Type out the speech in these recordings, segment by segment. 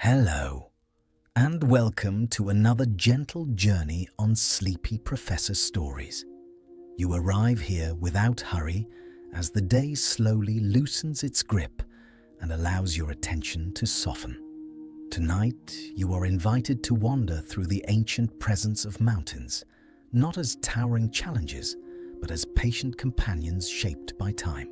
Hello, and welcome to another gentle journey on Sleepy Professor Stories. You arrive here without hurry as the day slowly loosens its grip and allows your attention to soften. Tonight, you are invited to wander through the ancient presence of mountains, not as towering challenges, but as patient companions shaped by time.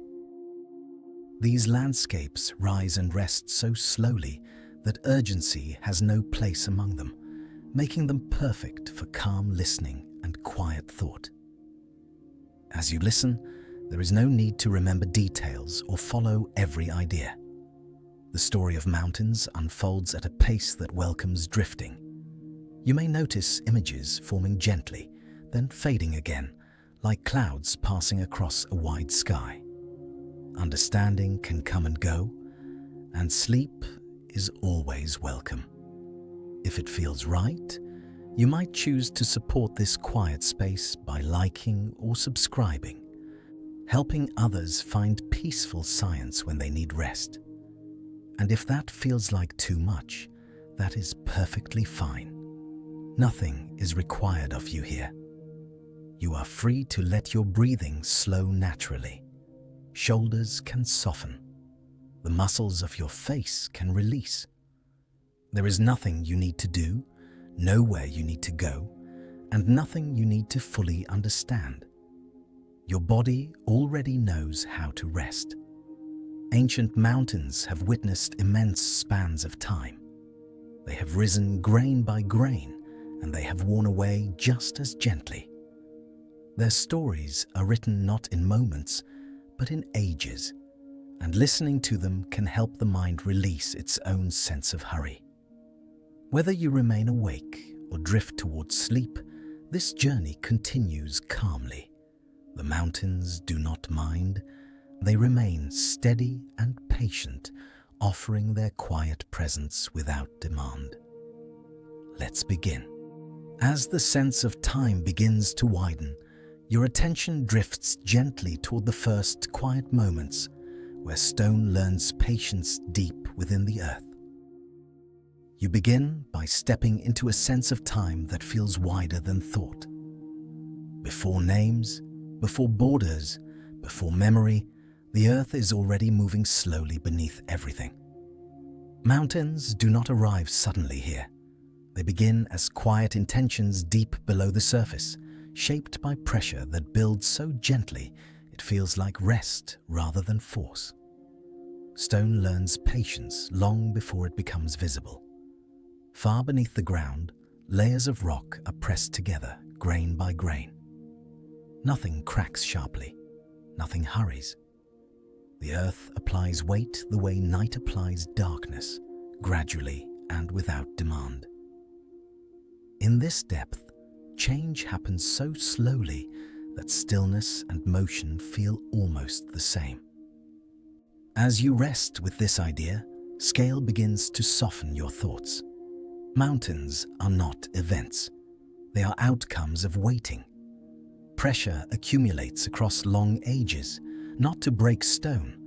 These landscapes rise and rest so slowly that urgency has no place among them, making them perfect for calm listening and quiet thought. As you listen, there is no need to remember details or follow every idea. The story of mountains unfolds at a pace that welcomes drifting. You may notice images forming gently, then fading again, like clouds passing across a wide sky. Understanding can come and go, and sleep is always welcome. If it feels right, you might choose to support this quiet space by liking or subscribing, helping others find peaceful science when they need rest. And if that feels like too much, that is perfectly fine. Nothing is required of you here. You are free to let your breathing slow naturally. Shoulders can soften. The muscles of your face can release. There is nothing you need to do, nowhere you need to go, and nothing you need to fully understand. Your body already knows how to rest. Ancient mountains have witnessed immense spans of time. They have risen grain by grain, and they have worn away just as gently. Their stories are written not in moments, but in ages, and listening to them can help the mind release its own sense of hurry. Whether you remain awake or drift towards sleep, this journey continues calmly. The mountains do not mind. They remain steady and patient, offering their quiet presence without demand. Let's begin. As the sense of time begins to widen, your attention drifts gently toward the first quiet moments where stone learns patience deep within the earth. You begin by stepping into a sense of time that feels wider than thought. Before names, before borders, before memory, the earth is already moving slowly beneath everything. Mountains do not arrive suddenly here. They begin as quiet intentions deep below the surface, shaped by pressure that builds so gently it feels like rest rather than force. Stone learns patience long before it becomes visible. Far beneath the ground, layers of rock are pressed together, grain by grain. Nothing cracks sharply, nothing hurries. The earth applies weight the way night applies darkness, gradually and without demand. In this depth, change happens so slowly that stillness and motion feel almost the same. As you rest with this idea, scale begins to soften your thoughts. Mountains are not events. They are outcomes of waiting. Pressure accumulates across long ages, not to break stone,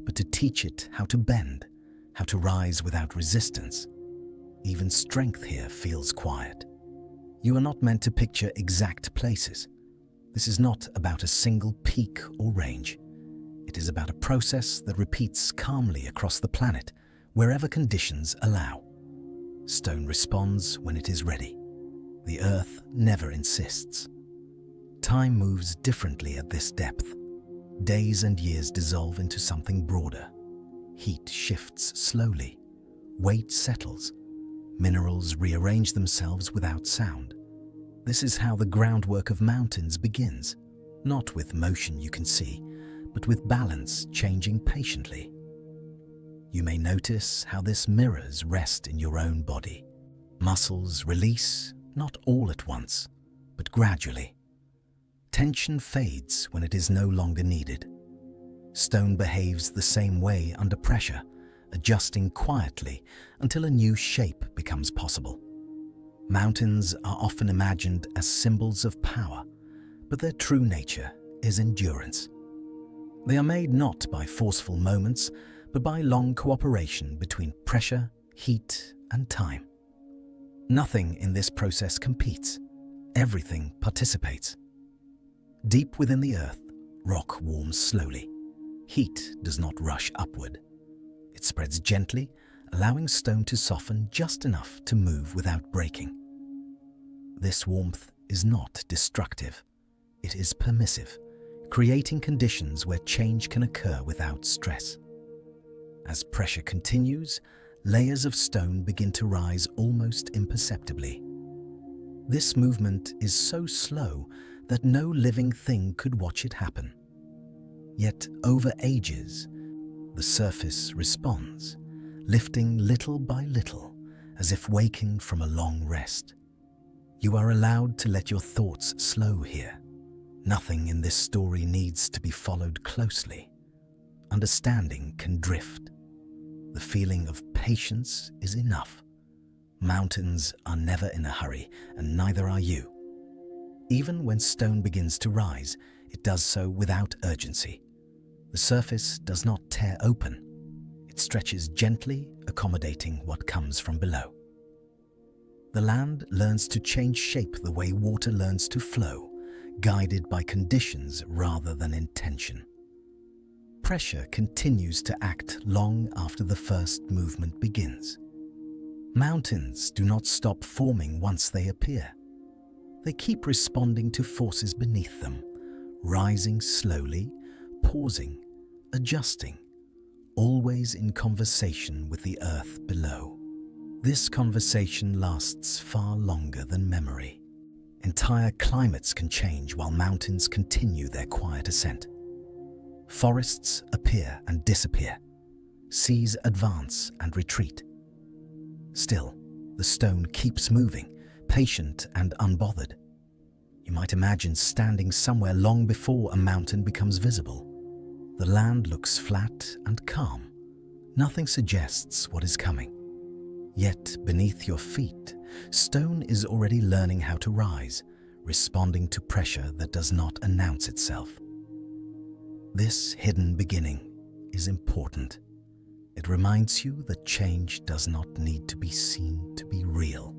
but to teach it how to bend, how to rise without resistance. Even strength here feels quiet. You are not meant to picture exact places. This is not about a single peak or range. It is about a process that repeats calmly across the planet, wherever conditions allow. Stone responds when it is ready. The earth never insists. Time moves differently at this depth. Days and years dissolve into something broader. Heat shifts slowly. Weight settles. Minerals rearrange themselves without sound. This is how the groundwork of mountains begins, not with motion you can see, but with balance changing patiently. You may notice how this mirrors rest in your own body. Muscles release, not all at once, but gradually. Tension fades when it is no longer needed. Stone behaves the same way under pressure, adjusting quietly until a new shape becomes possible. Mountains are often imagined as symbols of power, but their true nature is endurance. They are made not by forceful moments, but by long cooperation between pressure, heat, and time. Nothing in this process competes. Everything participates. Deep within the earth, rock warms slowly. Heat does not rush upward. It spreads gently, allowing stone to soften just enough to move without breaking. This warmth is not destructive. It is permissive, creating conditions where change can occur without stress. As pressure continues, layers of stone begin to rise almost imperceptibly. This movement is so slow that no living thing could watch it happen. Yet over ages, the surface responds, lifting little by little, as if waking from a long rest. You are allowed to let your thoughts slow here. Nothing in this story needs to be followed closely. Understanding can drift. The feeling of patience is enough. Mountains are never in a hurry, and neither are you. Even when stone begins to rise, it does so without urgency. The surface does not tear open. It stretches gently, accommodating what comes from below. The land learns to change shape the way water learns to flow, guided by conditions rather than intention. Pressure continues to act long after the first movement begins. Mountains do not stop forming once they appear. They keep responding to forces beneath them, rising slowly, pausing, adjusting, always in conversation with the earth below. This conversation lasts far longer than memory. Entire climates can change while mountains continue their quiet ascent. Forests appear and disappear. Seas advance and retreat. Still, the stone keeps moving, patient and unbothered. You might imagine standing somewhere long before a mountain becomes visible. The land looks flat and calm. Nothing suggests what is coming. Yet beneath your feet, stone is already learning how to rise, responding to pressure that does not announce itself. This hidden beginning is important. It reminds you that change does not need to be seen to be real.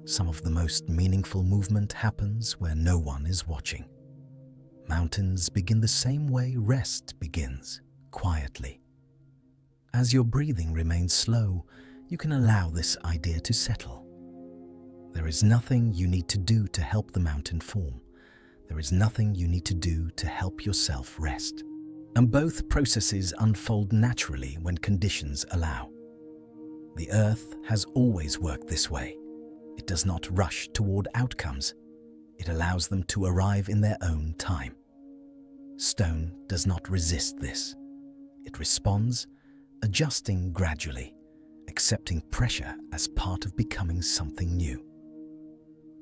Some of the most meaningful movement happens where no one is watching. Mountains begin the same way rest begins, quietly. As your breathing remains slow, you can allow this idea to settle. There is nothing you need to do to help the mountain form. There is nothing you need to do to help yourself rest. And both processes unfold naturally when conditions allow. The earth has always worked this way. It does not rush toward outcomes. It allows them to arrive in their own time. Stone does not resist this. It responds, adjusting gradually, accepting pressure as part of becoming something new.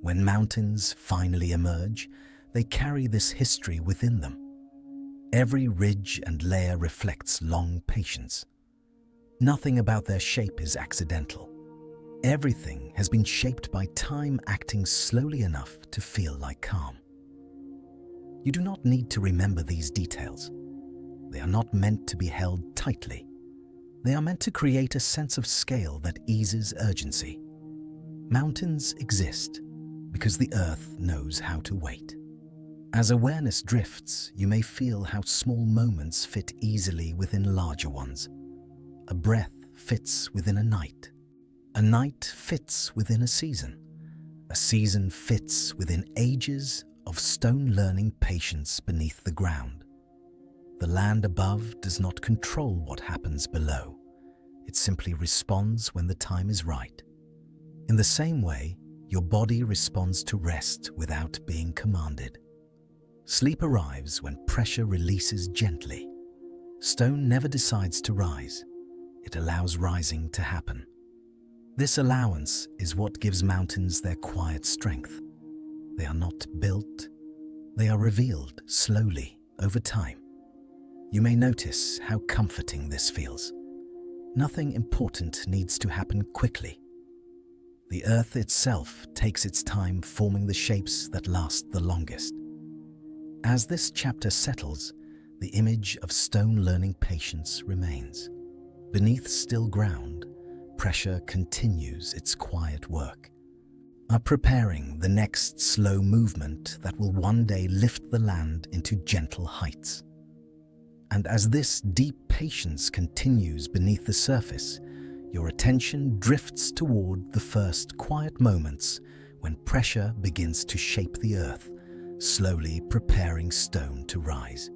When mountains finally emerge, they carry this history within them. Every ridge and layer reflects long patience. Nothing about their shape is accidental. Everything has been shaped by time acting slowly enough to feel like calm. You do not need to remember these details. They are not meant to be held tightly. They are meant to create a sense of scale that eases urgency. Mountains exist because the earth knows how to wait. As awareness drifts, you may feel how small moments fit easily within larger ones. A breath fits within a night. A night fits within a season. A season fits within ages of stone learning patience beneath the ground. The land above does not control what happens below. It simply responds when the time is right. In the same way, your body responds to rest without being commanded. Sleep arrives when pressure releases gently. Stone never decides to rise. It allows rising to happen. This allowance is what gives mountains their quiet strength. They are not built. They are revealed slowly over time. You may notice how comforting this feels. Nothing important needs to happen quickly. The earth itself takes its time forming the shapes that last the longest. As this chapter settles, the image of stone learning patience remains. Beneath still ground, pressure continues its quiet work, are preparing the next slow movement that will one day lift the land into gentle heights. And as this deep patience continues beneath the surface, your attention drifts toward the first quiet moments when pressure begins to shape the earth, slowly preparing stone to rise.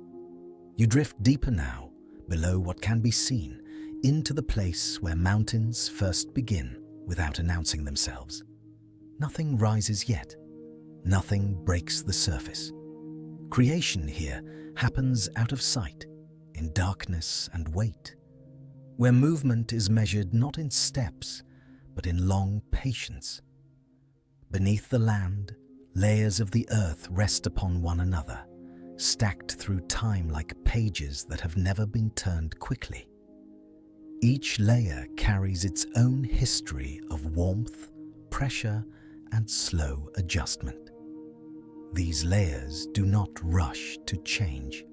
You drift deeper now, below what can be seen, into the place where mountains first begin without announcing themselves. Nothing rises yet. Nothing breaks the surface. Creation here happens out of sight, in darkness and weight, where movement is measured not in steps, but in long patience. Beneath the land, layers of the earth rest upon one another, stacked through time like pages that have never been turned quickly. Each layer carries its own history of warmth, pressure, and slow adjustment. These layers do not rush to change.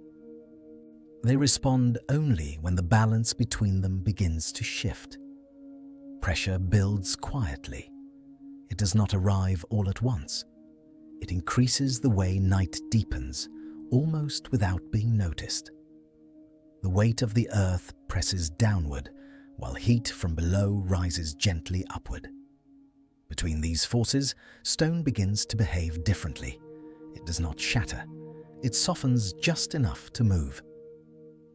They respond only when the balance between them begins to shift. Pressure builds quietly. It does not arrive all at once. It increases the way night deepens, almost without being noticed. The weight of the earth presses downward, while heat from below rises gently upward. Between these forces, stone begins to behave differently. It does not shatter. It softens just enough to move.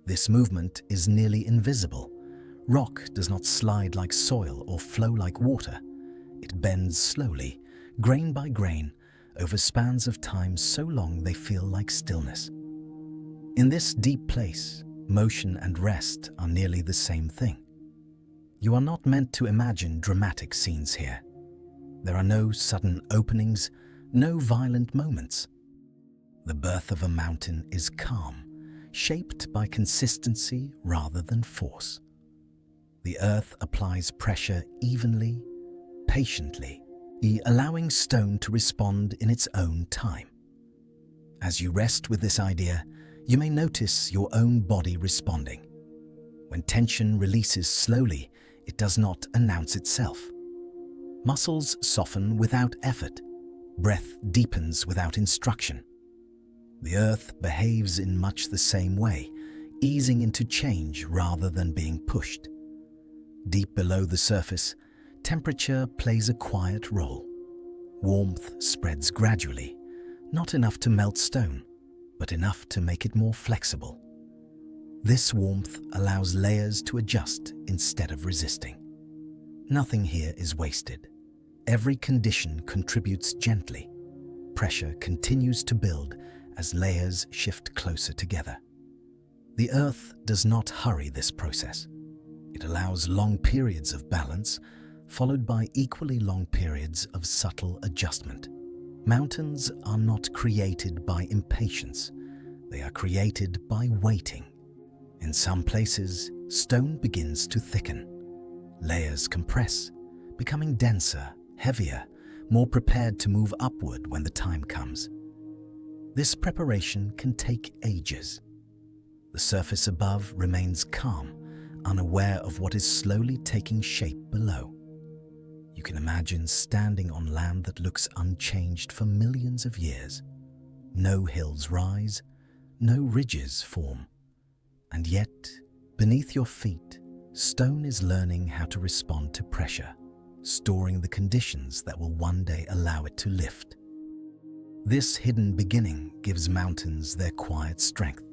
This movement is nearly invisible. Rock does not slide like soil or flow like water. It bends slowly, grain by grain, over spans of time so long they feel like stillness. In this deep place, motion and rest are nearly the same thing. You are not meant to imagine dramatic scenes here. There are no sudden openings, no violent moments. The birth of a mountain is calm, shaped by consistency rather than force. The earth applies pressure evenly, patiently, allowing stone to respond in its own time. As you rest with this idea, you may notice your own body responding. When tension releases slowly, it does not announce itself. Muscles soften without effort. Breath deepens without instruction. The earth behaves in much the same way, easing into change rather than being pushed. Deep below the surface, temperature plays a quiet role. Warmth spreads gradually, not enough to melt stone, but enough to make it more flexible. This warmth allows layers to adjust instead of resisting. Nothing here is wasted. Every condition contributes gently. Pressure continues to build as layers shift closer together. The earth does not hurry this process. It allows long periods of balance, followed by equally long periods of subtle adjustment. Mountains are not created by impatience. They are created by waiting. In some places, stone begins to thicken. Layers compress, becoming denser, heavier, more prepared to move upward when the time comes. This preparation can take ages. The surface above remains calm, unaware of what is slowly taking shape below. You can imagine standing on land that looks unchanged for millions of years. No hills rise, no ridges form. And yet, beneath your feet, stone is learning how to respond to pressure, storing the conditions that will one day allow it to lift. This hidden beginning gives mountains their quiet strength.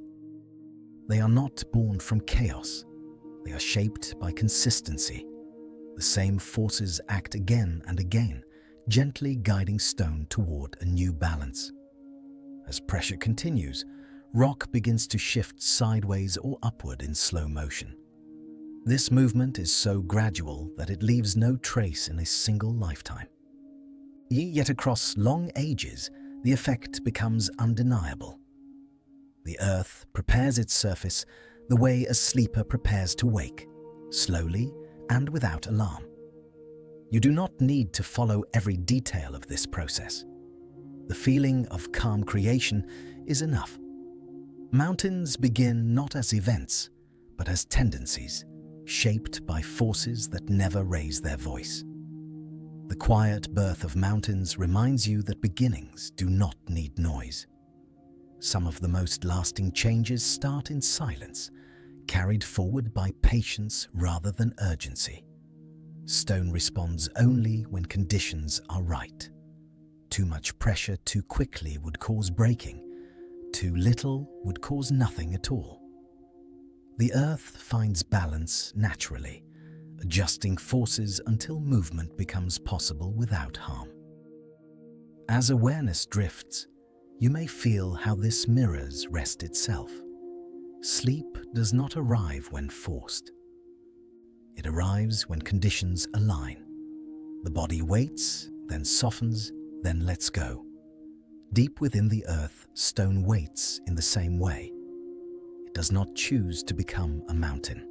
They are not born from chaos. They are shaped by consistency. The same forces act again and again, gently guiding stone toward a new balance. As pressure continues, rock begins to shift sideways or upward in slow motion. This movement is so gradual that it leaves no trace in a single lifetime. Yet across long ages, the effect becomes undeniable. The earth prepares its surface the way a sleeper prepares to wake, slowly and without alarm. You do not need to follow every detail of this process. The feeling of calm creation is enough. Mountains begin not as events, but as tendencies, shaped by forces that never raise their voice. The quiet birth of mountains reminds you that beginnings do not need noise. Some of the most lasting changes start in silence, carried forward by patience rather than urgency. Stone responds only when conditions are right. Too much pressure too quickly would cause breaking. Too little would cause nothing at all. The earth finds balance naturally, adjusting forces until movement becomes possible without harm. As awareness drifts, you may feel how this mirrors rest itself. Sleep does not arrive when forced. It arrives when conditions align. The body waits, then softens, then lets go. Deep within the earth, stone waits in the same way. It does not choose to become a mountain.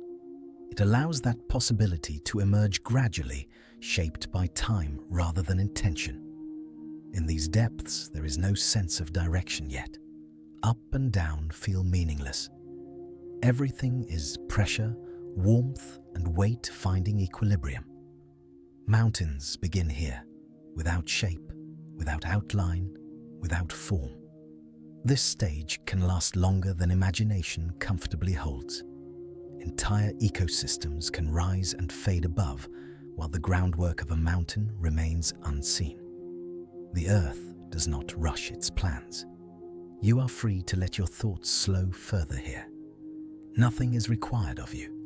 It allows that possibility to emerge gradually, shaped by time rather than intention. In these depths, there is no sense of direction yet. Up and down feel meaningless. Everything is pressure, warmth, and weight finding equilibrium. Mountains begin here, without shape, without outline, without form. This stage can last longer than imagination comfortably holds. Entire ecosystems can rise and fade above, while the groundwork of a mountain remains unseen. The earth does not rush its plans. You are free to let your thoughts slow further here. Nothing is required of you.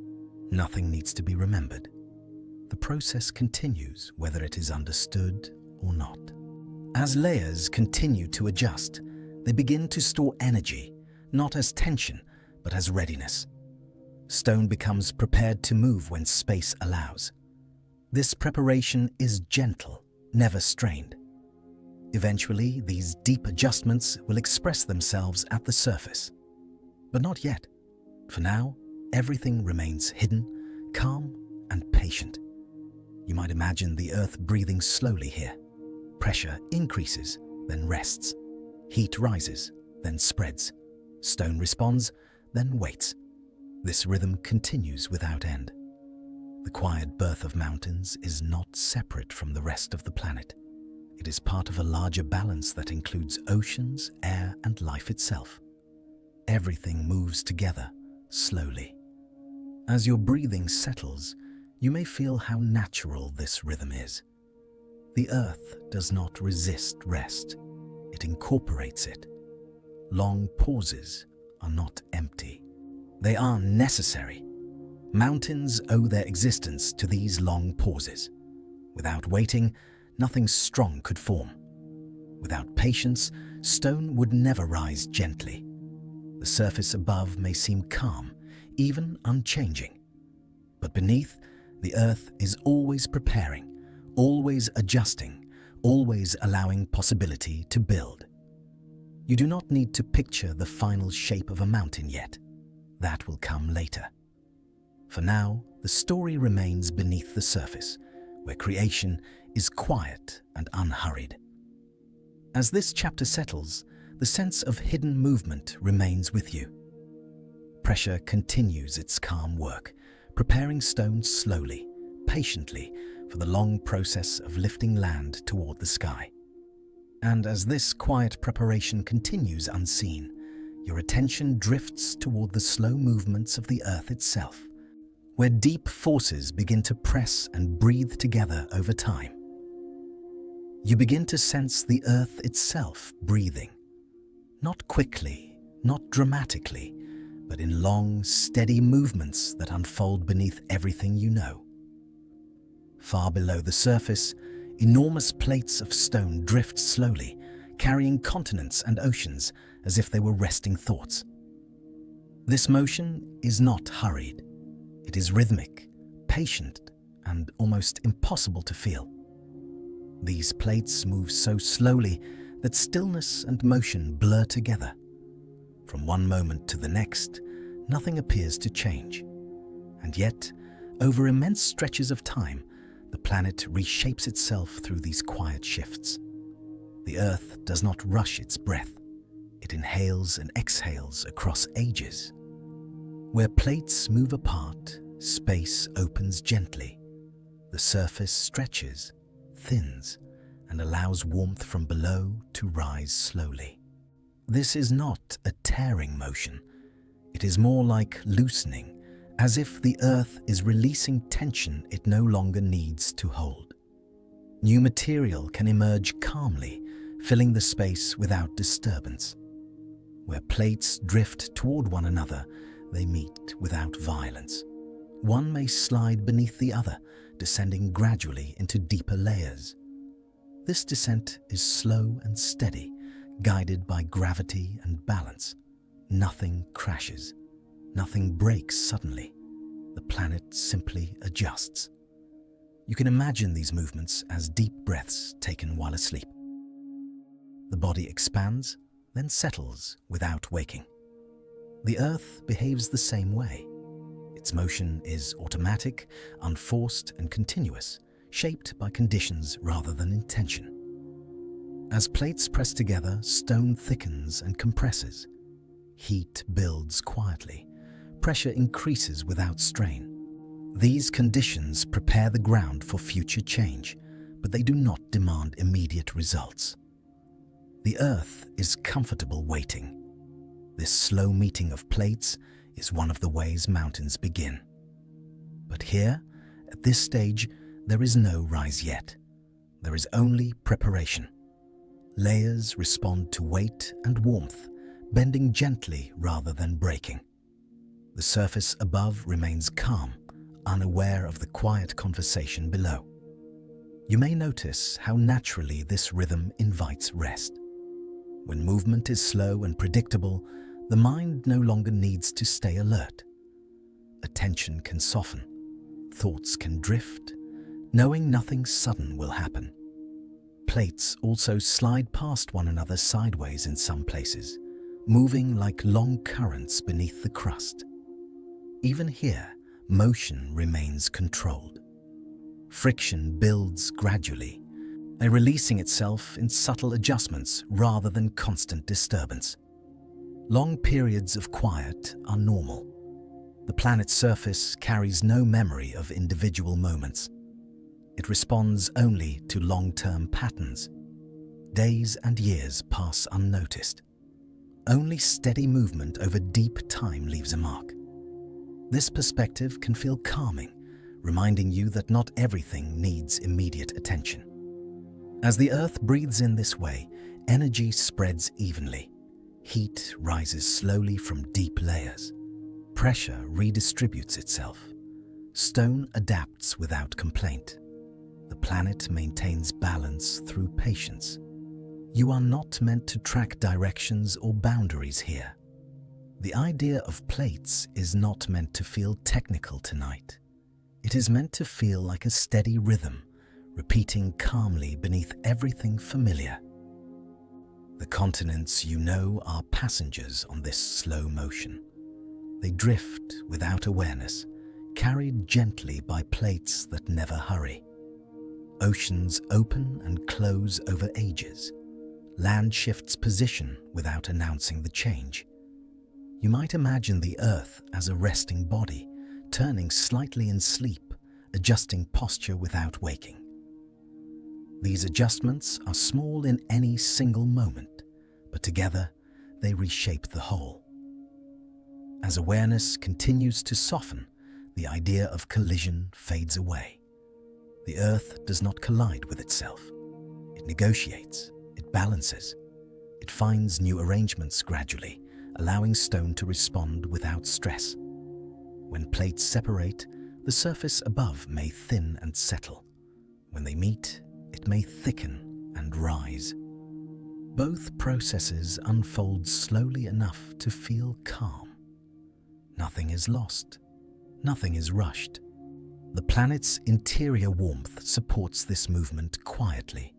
Nothing needs to be remembered. The process continues whether it is understood or not. As layers continue to adjust, they begin to store energy, not as tension, but as readiness. Stone becomes prepared to move when space allows. This preparation is gentle, never strained. Eventually, these deep adjustments will express themselves at the surface. But not yet. For now, everything remains hidden, calm, and patient. You might imagine the earth breathing slowly here. Pressure increases, then rests. Heat rises, then spreads. Stone responds, then waits. This rhythm continues without end. The quiet birth of mountains is not separate from the rest of the planet. It is part of a larger balance that includes oceans, air, and life itself. Everything moves together, slowly. As your breathing settles, you may feel how natural this rhythm is. The earth does not resist rest. It incorporates it. Long pauses are not empty. They are necessary. Mountains owe their existence to these long pauses. Without waiting, nothing strong could form. Without patience, stone would never rise gently. The surface above may seem calm, even unchanging. But beneath, the earth is always preparing, always adjusting, always allowing possibility to build. You do not need to picture the final shape of a mountain yet. That will come later. For now, the story remains beneath the surface, where creation is quiet and unhurried. As this chapter settles, the sense of hidden movement remains with you. Pressure continues its calm work, preparing stone slowly, patiently, for the long process of lifting land toward the sky. And as this quiet preparation continues unseen, your attention drifts toward the slow movements of the earth itself, where deep forces begin to press and breathe together over time. You begin to sense the earth itself breathing, not quickly, not dramatically, but in long, steady movements that unfold beneath everything you know. Far below the surface, enormous plates of stone drift slowly, carrying continents and oceans as if they were resting thoughts. This motion is not hurried. It is rhythmic, patient, and almost impossible to feel. These plates move so slowly that stillness and motion blur together. From one moment to the next, nothing appears to change. And yet, over immense stretches of time, the planet reshapes itself through these quiet shifts. The Earth does not rush its breath. It inhales and exhales across ages. Where plates move apart, Space opens gently. The surface stretches, thins, and allows warmth from below to rise slowly. This is not a tearing motion. It is more like loosening, as if the earth is releasing tension it no longer needs to hold. New material can emerge calmly, filling the space without disturbance. Where plates drift toward one another, they meet without violence. One may slide beneath the other, descending gradually into deeper layers. This descent is slow and steady, guided by gravity and balance. Nothing crashes. Nothing breaks suddenly. The planet simply adjusts. You can imagine these movements as deep breaths taken while asleep. The body expands, then settles without waking. The Earth behaves the same way. Its motion is automatic, unforced, and continuous, shaped by conditions rather than intention. As plates press together, stone thickens and compresses. Heat builds quietly. Pressure increases without strain. These conditions prepare the ground for future change, but they do not demand immediate results. The Earth is comfortable waiting. This slow meeting of plates is one of the ways mountains begin. But here, at this stage, there is no rise yet. There is only preparation. Layers respond to weight and warmth, bending gently rather than breaking. The surface above remains calm, unaware of the quiet conversation below. You may notice how naturally this rhythm invites rest. When movement is slow and predictable, the mind no longer needs to stay alert. Attention can soften, thoughts can drift, knowing nothing sudden will happen. Plates also slide past one another sideways in some places, moving like long currents beneath the crust. Even here, motion remains controlled. Friction builds gradually, releasing itself in subtle adjustments rather than constant disturbance. Long periods of quiet are normal. The planet's surface carries no memory of individual moments. It responds only to long-term patterns. Days and years pass unnoticed. Only steady movement over deep time leaves a mark. This perspective can feel calming, reminding you that not everything needs immediate attention. As the Earth breathes in this way, energy spreads evenly. Heat rises slowly from deep layers. Pressure redistributes itself. Stone adapts without complaint. The planet maintains balance through patience. You are not meant to track directions or boundaries here. The idea of plates is not meant to feel technical tonight. It is meant to feel like a steady rhythm, repeating calmly beneath everything familiar. The continents you know are passengers on this slow motion. They drift without awareness, carried gently by plates that never hurry. Oceans open and close over ages. Land shifts position without announcing the change. You might imagine the Earth as a resting body, turning slightly in sleep, adjusting posture without waking. These adjustments are small in any single moment, but together they reshape the whole. As awareness continues to soften, the idea of collision fades away. The Earth does not collide with itself. It negotiates, it balances, it finds new arrangements gradually, allowing stone to respond without stress. When plates separate, the surface above may thin and settle. When they meet, it may thicken and rise. Both processes unfold slowly enough to feel calm. Nothing is lost. Nothing is rushed. The planet's interior warmth supports this movement quietly.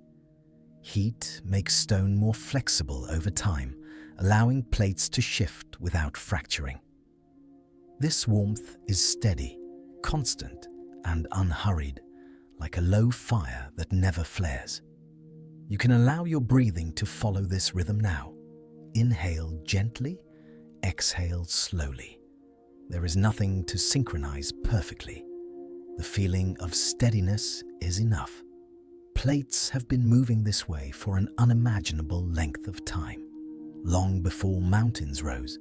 Heat makes stone more flexible over time, allowing plates to shift without fracturing. This warmth is steady, constant, and unhurried, like a low fire that never flares. You can allow your breathing to follow this rhythm now. Inhale gently, exhale slowly. There is nothing to synchronize perfectly. The feeling of steadiness is enough. Plates have been moving this way for an unimaginable length of time, long before mountains rose,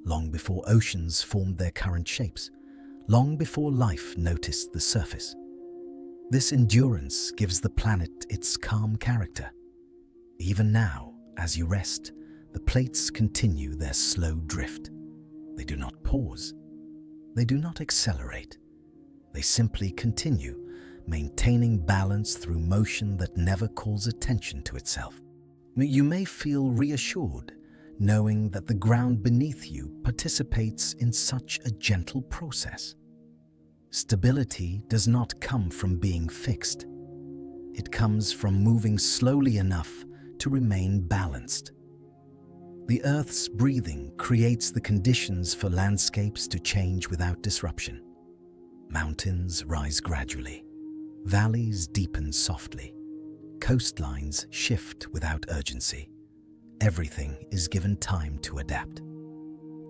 long before oceans formed their current shapes, long before life noticed the surface. This endurance gives the planet its calm character. Even now, as you rest, the plates continue their slow drift. They do not pause. They do not accelerate. They simply continue, maintaining balance through motion that never calls attention to itself. You may feel reassured, knowing that the ground beneath you participates in such a gentle process. Stability does not come from being fixed. It comes from moving slowly enough to remain balanced. The Earth's breathing creates the conditions for landscapes to change without disruption. Mountains rise gradually. Valleys deepen softly. Coastlines shift without urgency. Everything is given time to adapt.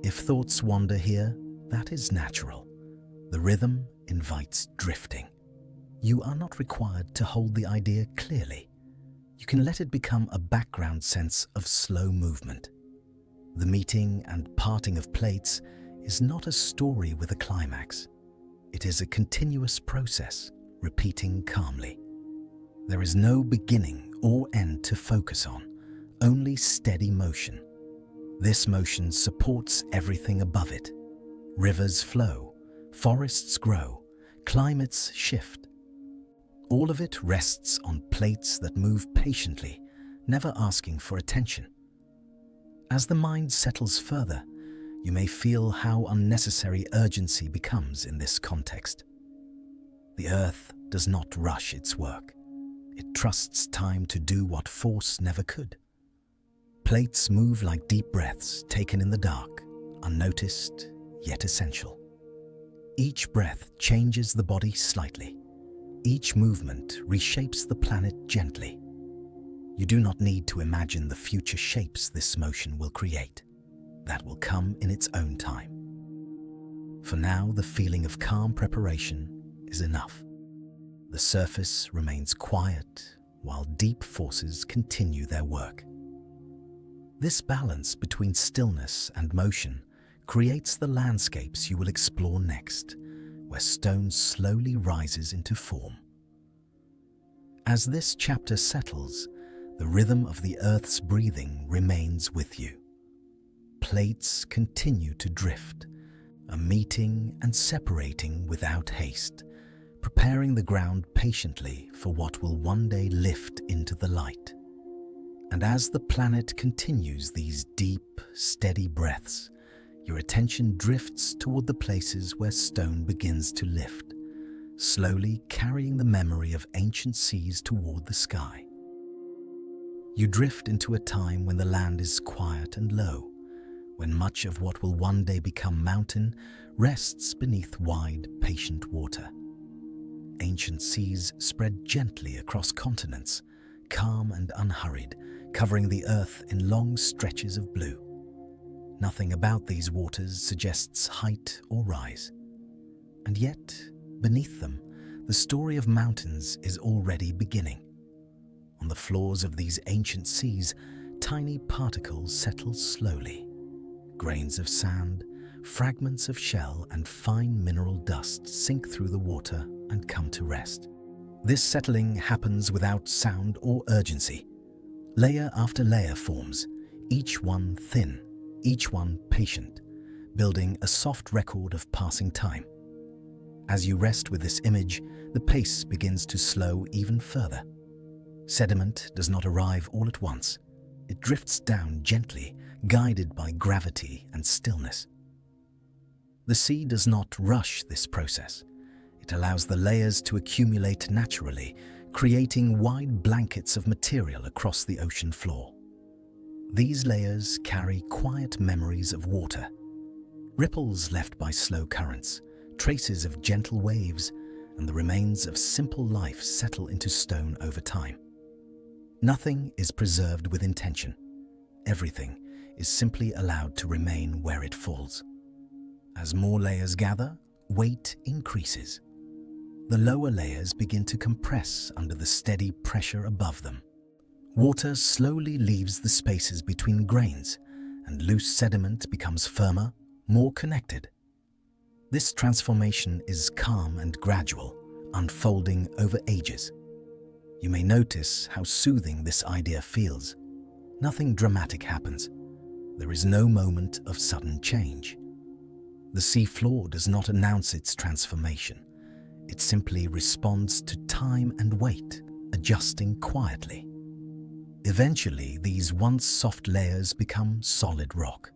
If thoughts wander here, that is natural. The rhythm invites drifting. You are not required to hold the idea clearly. You can let it become a background sense of slow movement. The meeting and parting of plates is not a story with a climax. It is a continuous process, repeating calmly. There is no beginning or end to focus on, only steady motion. This motion supports everything above it. Rivers flow, forests grow, climates shift. All of it rests on plates that move patiently, never asking for attention. As the mind settles further, you may feel how unnecessary urgency becomes in this context. The Earth does not rush its work. It trusts time to do what force never could. Plates move like deep breaths taken in the dark, unnoticed yet essential. Each breath changes the body slightly. Each movement reshapes the planet gently. You do not need to imagine the future shapes this motion will create. That will come in its own time. For now, the feeling of calm preparation is enough. The surface remains quiet while deep forces continue their work. This balance between stillness and motion creates the landscapes you will explore next, where stone slowly rises into form. As this chapter settles, the rhythm of the Earth's breathing remains with you. Plates continue to drift, a meeting and separating without haste, preparing the ground patiently for what will one day lift into the light. And as the planet continues these deep, steady breaths, your attention drifts toward the places where stone begins to lift, slowly carrying the memory of ancient seas toward the sky. You drift into a time when the land is quiet and low, when much of what will one day become mountain rests beneath wide, patient water. Ancient seas spread gently across continents, calm and unhurried, covering the earth in long stretches of blue. Nothing about these waters suggests height or rise. And yet, beneath them, the story of mountains is already beginning. On the floors of these ancient seas, tiny particles settle slowly. Grains of sand, fragments of shell, and fine mineral dust sink through the water and come to rest. This settling happens without sound or urgency. Layer after layer forms, each one thin, each one patient, building a soft record of passing time. As you rest with this image, the pace begins to slow even further. Sediment does not arrive all at once. It drifts down gently, guided by gravity and stillness. The sea does not rush this process. It allows the layers to accumulate naturally, creating wide blankets of material across the ocean floor. These layers carry quiet memories of water, ripples left by slow currents, traces of gentle waves, and the remains of simple life settle into stone over time. Nothing is preserved with intention. Everything is simply allowed to remain where it falls. As more layers gather, weight increases. The lower layers begin to compress under the steady pressure above them. Water slowly leaves the spaces between grains, and loose sediment becomes firmer, more connected. This transformation is calm and gradual, unfolding over ages. You may notice how soothing this idea feels. Nothing dramatic happens. There is no moment of sudden change. The sea floor does not announce its transformation. It simply responds to time and weight, adjusting quietly. Eventually, these once soft layers become solid rock.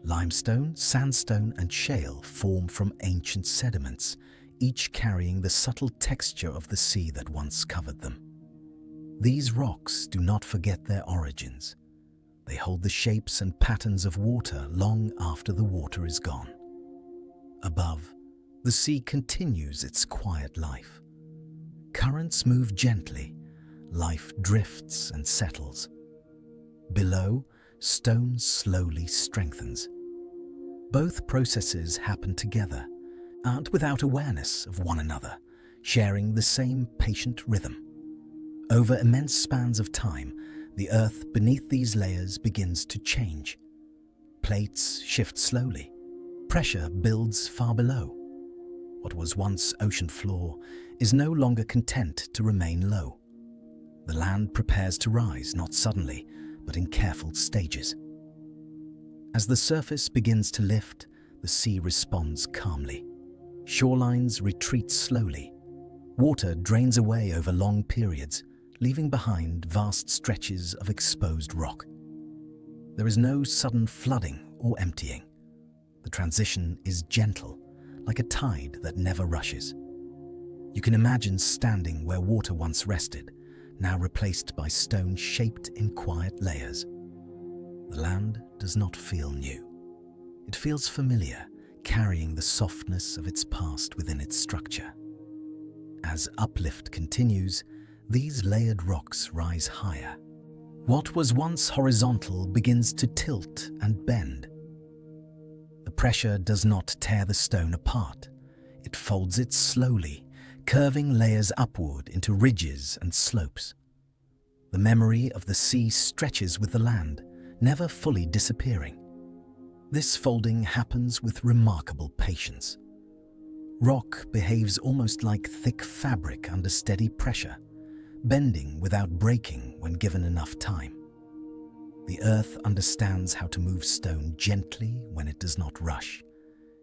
Limestone, sandstone, and shale form from ancient sediments, each carrying the subtle texture of the sea that once covered them. These rocks do not forget their origins. They hold the shapes and patterns of water long after the water is gone. Above, the sea continues its quiet life. Currents move gently, life drifts and settles. Below, stone slowly strengthens. Both processes happen together, and without awareness of one another, sharing the same patient rhythm. Over immense spans of time, the earth beneath these layers begins to change. Plates shift slowly. Pressure builds far below. What was once ocean floor is no longer content to remain low. The land prepares to rise, not suddenly, but in careful stages. As the surface begins to lift, the sea responds calmly. Shorelines retreat slowly. Water drains away over long periods, leaving behind vast stretches of exposed rock. There is no sudden flooding or emptying. The transition is gentle, like a tide that never rushes. You can imagine standing where water once rested, now replaced by stone shaped in quiet layers. The land does not feel new. It feels familiar, carrying the softness of its past within its structure. As uplift continues, these layered rocks rise higher. What was once horizontal begins to tilt and bend. The pressure does not tear the stone apart. It folds it slowly, curving layers upward into ridges and slopes. The memory of the sea stretches with the land, never fully disappearing. This folding happens with remarkable patience. Rock behaves almost like thick fabric under steady pressure, bending without breaking when given enough time. The earth understands how to move stone gently when it does not rush.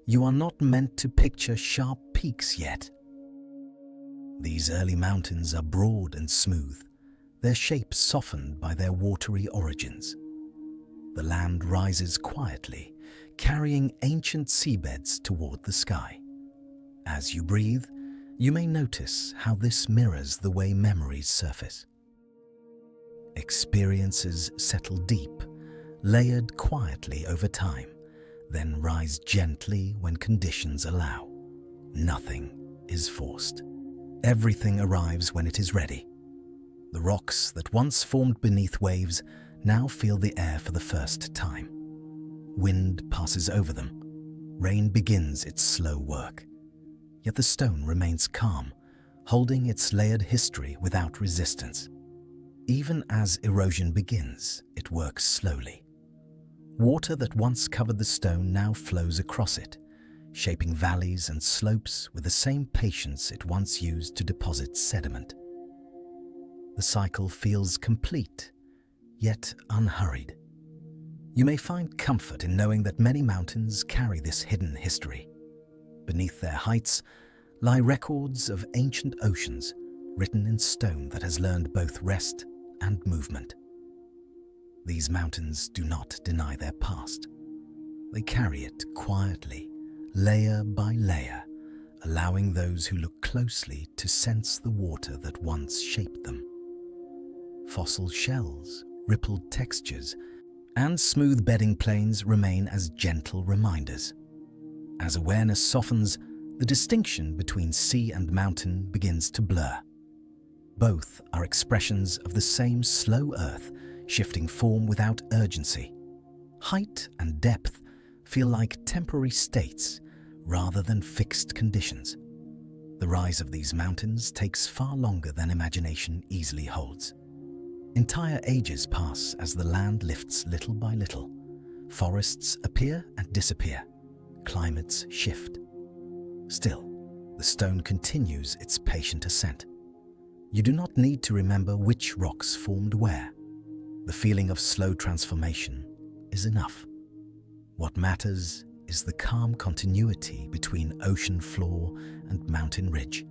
You are not meant to picture sharp peaks yet. These early mountains are broad and smooth, their shapes softened by their watery origins. The land rises quietly, carrying ancient seabeds toward the sky. As you breathe, you may notice how this mirrors the way memories surface. Experiences settle deep, layered quietly over time, then rise gently when conditions allow. Nothing is forced. Everything arrives when it is ready. The rocks that once formed beneath waves now feel the air for the first time. Wind passes over them. Rain begins its slow work. Yet the stone remains calm, holding its layered history without resistance. Even as erosion begins, it works slowly. Water that once covered the stone now flows across it, shaping valleys and slopes with the same patience it once used to deposit sediment. The cycle feels complete, yet unhurried. You may find comfort in knowing that many mountains carry this hidden history. Beneath their heights lie records of ancient oceans, written in stone that has learned both rest and movement. These mountains do not deny their past. They carry it quietly, layer by layer, allowing those who look closely to sense the water that once shaped them. Fossil shells, rippled textures, and smooth bedding plains remain as gentle reminders. As awareness softens, the distinction between sea and mountain begins to blur. Both are expressions of the same slow earth, shifting form without urgency. Height and depth feel like temporary states rather than fixed conditions. The rise of these mountains takes far longer than imagination easily holds. Entire ages pass as the land lifts little by little. Forests appear and disappear. Climates shift. Still, the stone continues its patient ascent. You do not need to remember which rocks formed where. The feeling of slow transformation is enough. What matters is the calm continuity between ocean floor and mountain ridge.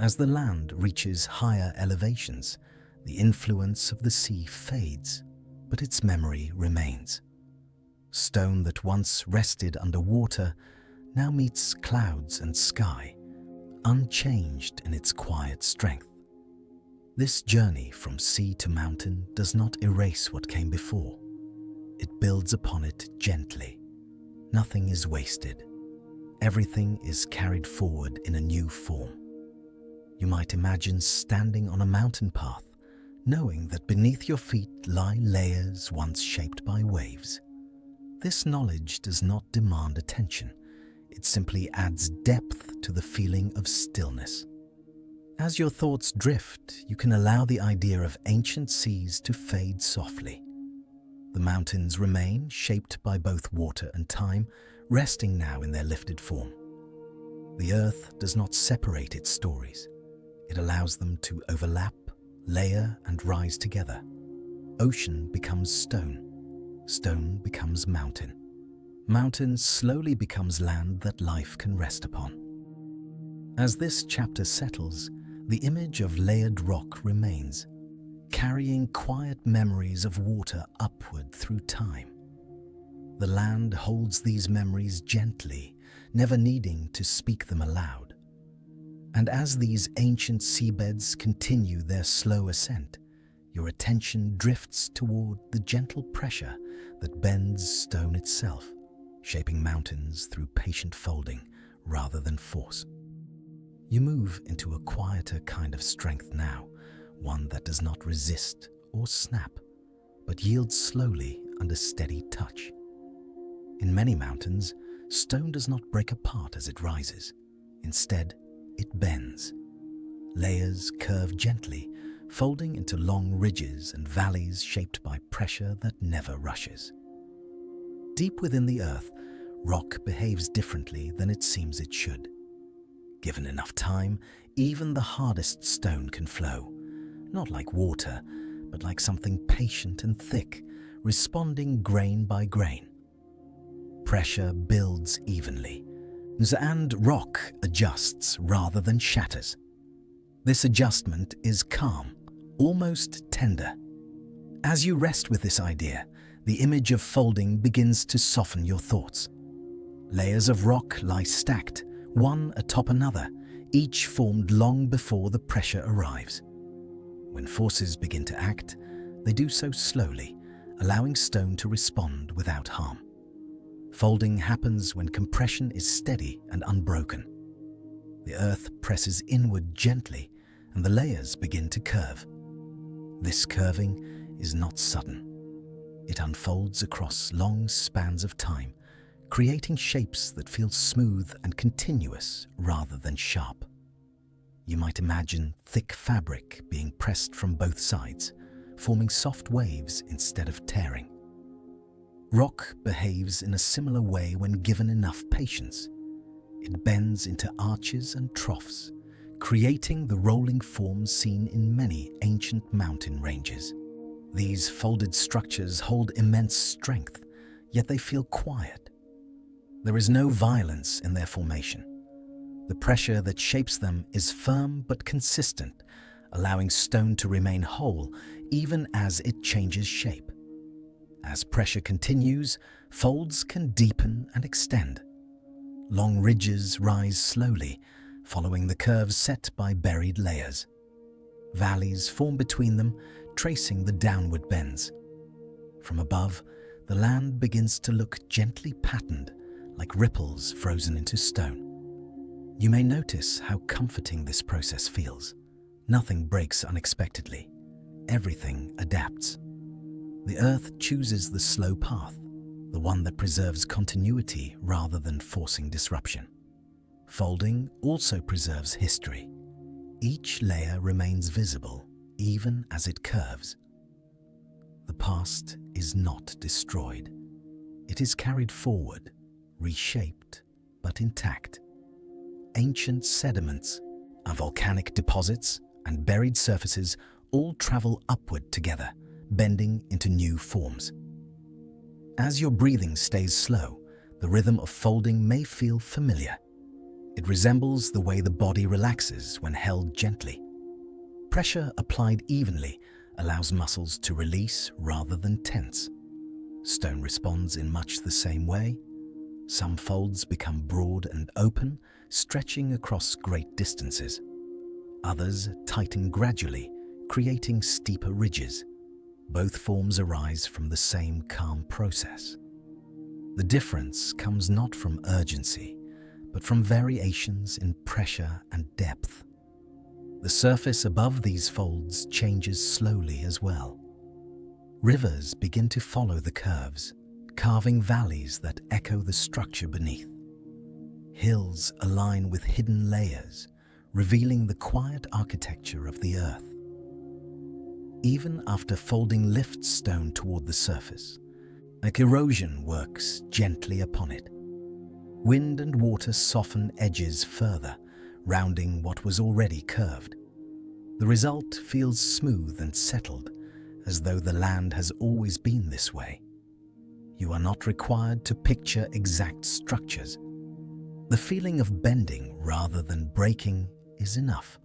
As the land reaches higher elevations, the influence of the sea fades, but its memory remains. Stone that once rested under water now meets clouds and sky, unchanged in its quiet strength. This journey from sea to mountain does not erase what came before. It builds upon it gently. Nothing is wasted. Everything is carried forward in a new form. You might imagine standing on a mountain path, knowing that beneath your feet lie layers once shaped by waves. This knowledge does not demand attention. It simply adds depth to the feeling of stillness. As your thoughts drift, you can allow the idea of ancient seas to fade softly. The mountains remain, shaped by both water and time, resting now in their lifted form. The earth does not separate its stories. It allows them to overlap, layer, and rise together. Ocean becomes stone. Stone becomes mountain. Mountain slowly becomes land that life can rest upon. As this chapter settles, the image of layered rock remains, carrying quiet memories of water upward through time. The land holds these memories gently, never needing to speak them aloud. And as these ancient seabeds continue their slow ascent, your attention drifts toward the gentle pressure that bends stone itself, shaping mountains through patient folding rather than force. You move into a quieter kind of strength now, one that does not resist or snap, but yields slowly under steady touch. In many mountains, stone does not break apart as it rises. Instead, it bends. Layers curve gently, folding into long ridges and valleys shaped by pressure that never rushes. Deep within the earth, rock behaves differently than it seems it should. Given enough time, even the hardest stone can flow, not like water, but like something patient and thick, responding grain by grain. Pressure builds evenly, and rock adjusts rather than shatters. This adjustment is calm, almost tender. As you rest with this idea, the image of folding begins to soften your thoughts. Layers of rock lie stacked, one atop another, each formed long before the pressure arrives. When forces begin to act, they do so slowly, allowing stone to respond without harm. Folding happens when compression is steady and unbroken. The earth presses inward gently, and the layers begin to curve. This curving is not sudden. It unfolds across long spans of time, creating shapes that feel smooth and continuous rather than sharp. You might imagine thick fabric being pressed from both sides, forming soft waves instead of tearing. Rock behaves in a similar way when given enough patience. It bends into arches and troughs, creating the rolling forms seen in many ancient mountain ranges. These folded structures hold immense strength, yet they feel quiet. There is no violence in their formation. The pressure that shapes them is firm but consistent, allowing stone to remain whole even as it changes shape. As pressure continues, folds can deepen and extend. Long ridges rise slowly, following the curves set by buried layers. Valleys form between them, tracing the downward bends. From above, the land begins to look gently patterned, like ripples frozen into stone. You may notice how comforting this process feels. Nothing breaks unexpectedly. Everything adapts. The earth chooses the slow path, the one that preserves continuity rather than forcing disruption. Folding also preserves history. Each layer remains visible, even as it curves. The past is not destroyed. It is carried forward, reshaped, but intact. Ancient sediments, volcanic deposits, and buried surfaces all travel upward together, bending into new forms. As your breathing stays slow, the rhythm of folding may feel familiar. It resembles the way the body relaxes when held gently. Pressure applied evenly allows muscles to release rather than tense. Stone responds in much the same way. Some folds become broad and open, stretching across great distances. Others tighten gradually, creating steeper ridges. Both forms arise from the same calm process. The difference comes not from urgency, but from variations in pressure and depth. The surface above these folds changes slowly as well. Rivers begin to follow the curves, carving valleys that echo the structure beneath. Hills align with hidden layers, revealing the quiet architecture of the earth. Even after folding lifts stone toward the surface, like erosion works gently upon it. Wind and water soften edges further, rounding what was already curved. The result feels smooth and settled, as though the land has always been this way. You are not required to picture exact structures. The feeling of bending rather than breaking is enough.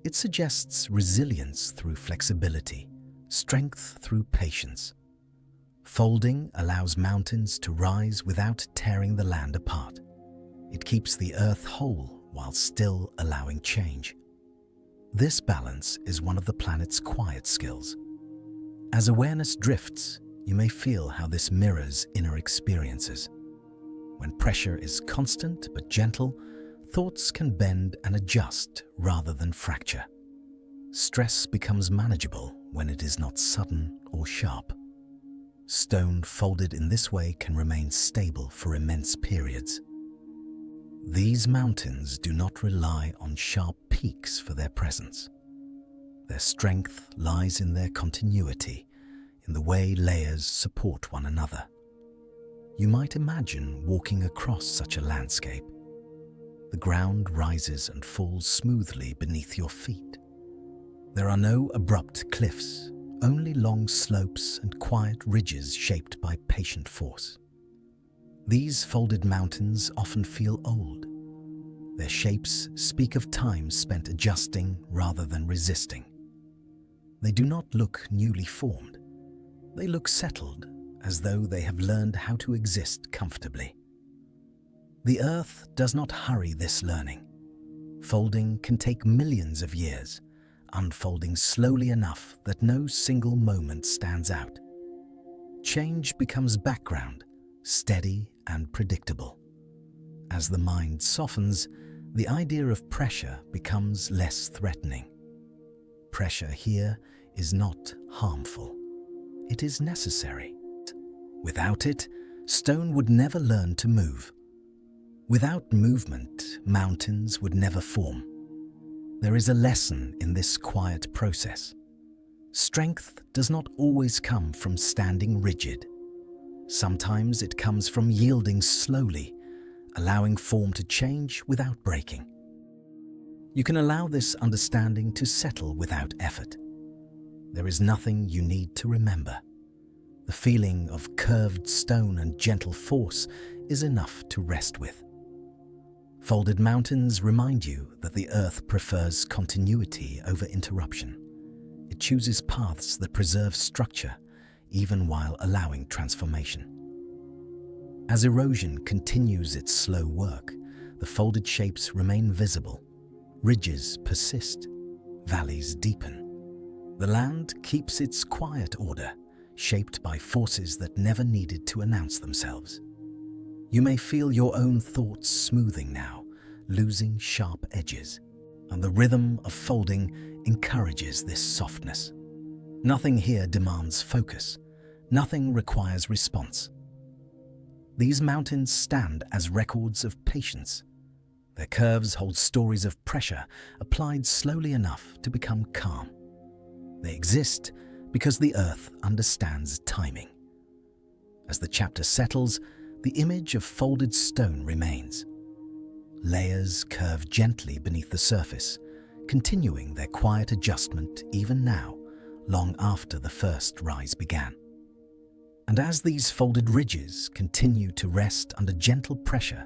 It suggests resilience through flexibility, strength through patience. Folding allows mountains to rise without tearing the land apart. It keeps the earth whole while still allowing change. This balance is one of the planet's quiet skills. As awareness drifts, you may feel how this mirrors inner experiences. When pressure is constant but gentle, thoughts can bend and adjust rather than fracture. Stress becomes manageable when it is not sudden or sharp. Stone folded in this way can remain stable for immense periods. These mountains do not rely on sharp peaks for their presence. Their strength lies in their continuity, in the way layers support one another. You might imagine walking across such a landscape. The ground rises and falls smoothly beneath your feet. There are no abrupt cliffs, only long slopes and quiet ridges shaped by patient force. These folded mountains often feel old. Their shapes speak of time spent adjusting rather than resisting. They do not look newly formed. They look settled, as though they have learned how to exist comfortably. The earth does not hurry this learning. Folding can take millions of years, unfolding slowly enough that no single moment stands out. Change becomes background, steady and predictable. As the mind softens, the idea of pressure becomes less threatening. Pressure here is not harmful. It is necessary. Without it, stone would never learn to move. Without movement, mountains would never form. There is a lesson in this quiet process. Strength does not always come from standing rigid. Sometimes it comes from yielding slowly, allowing form to change without breaking. You can allow this understanding to settle without effort. There is nothing you need to remember. The feeling of curved stone and gentle force is enough to rest with. Folded mountains remind you that the earth prefers continuity over interruption. It chooses paths that preserve structure, even while allowing transformation. As erosion continues its slow work, the folded shapes remain visible. Ridges persist, valleys deepen. The land keeps its quiet order, shaped by forces that never needed to announce themselves. You may feel your own thoughts smoothing now, losing sharp edges, and the rhythm of folding encourages this softness. Nothing here demands focus. Nothing requires response. These mountains stand as records of patience. Their curves hold stories of pressure applied slowly enough to become calm. They exist because the Earth understands timing. As the chapter settles, the image of folded stone remains. Layers curve gently beneath the surface, continuing their quiet adjustment even now, long after the first rise began. And as these folded ridges continue to rest under gentle pressure,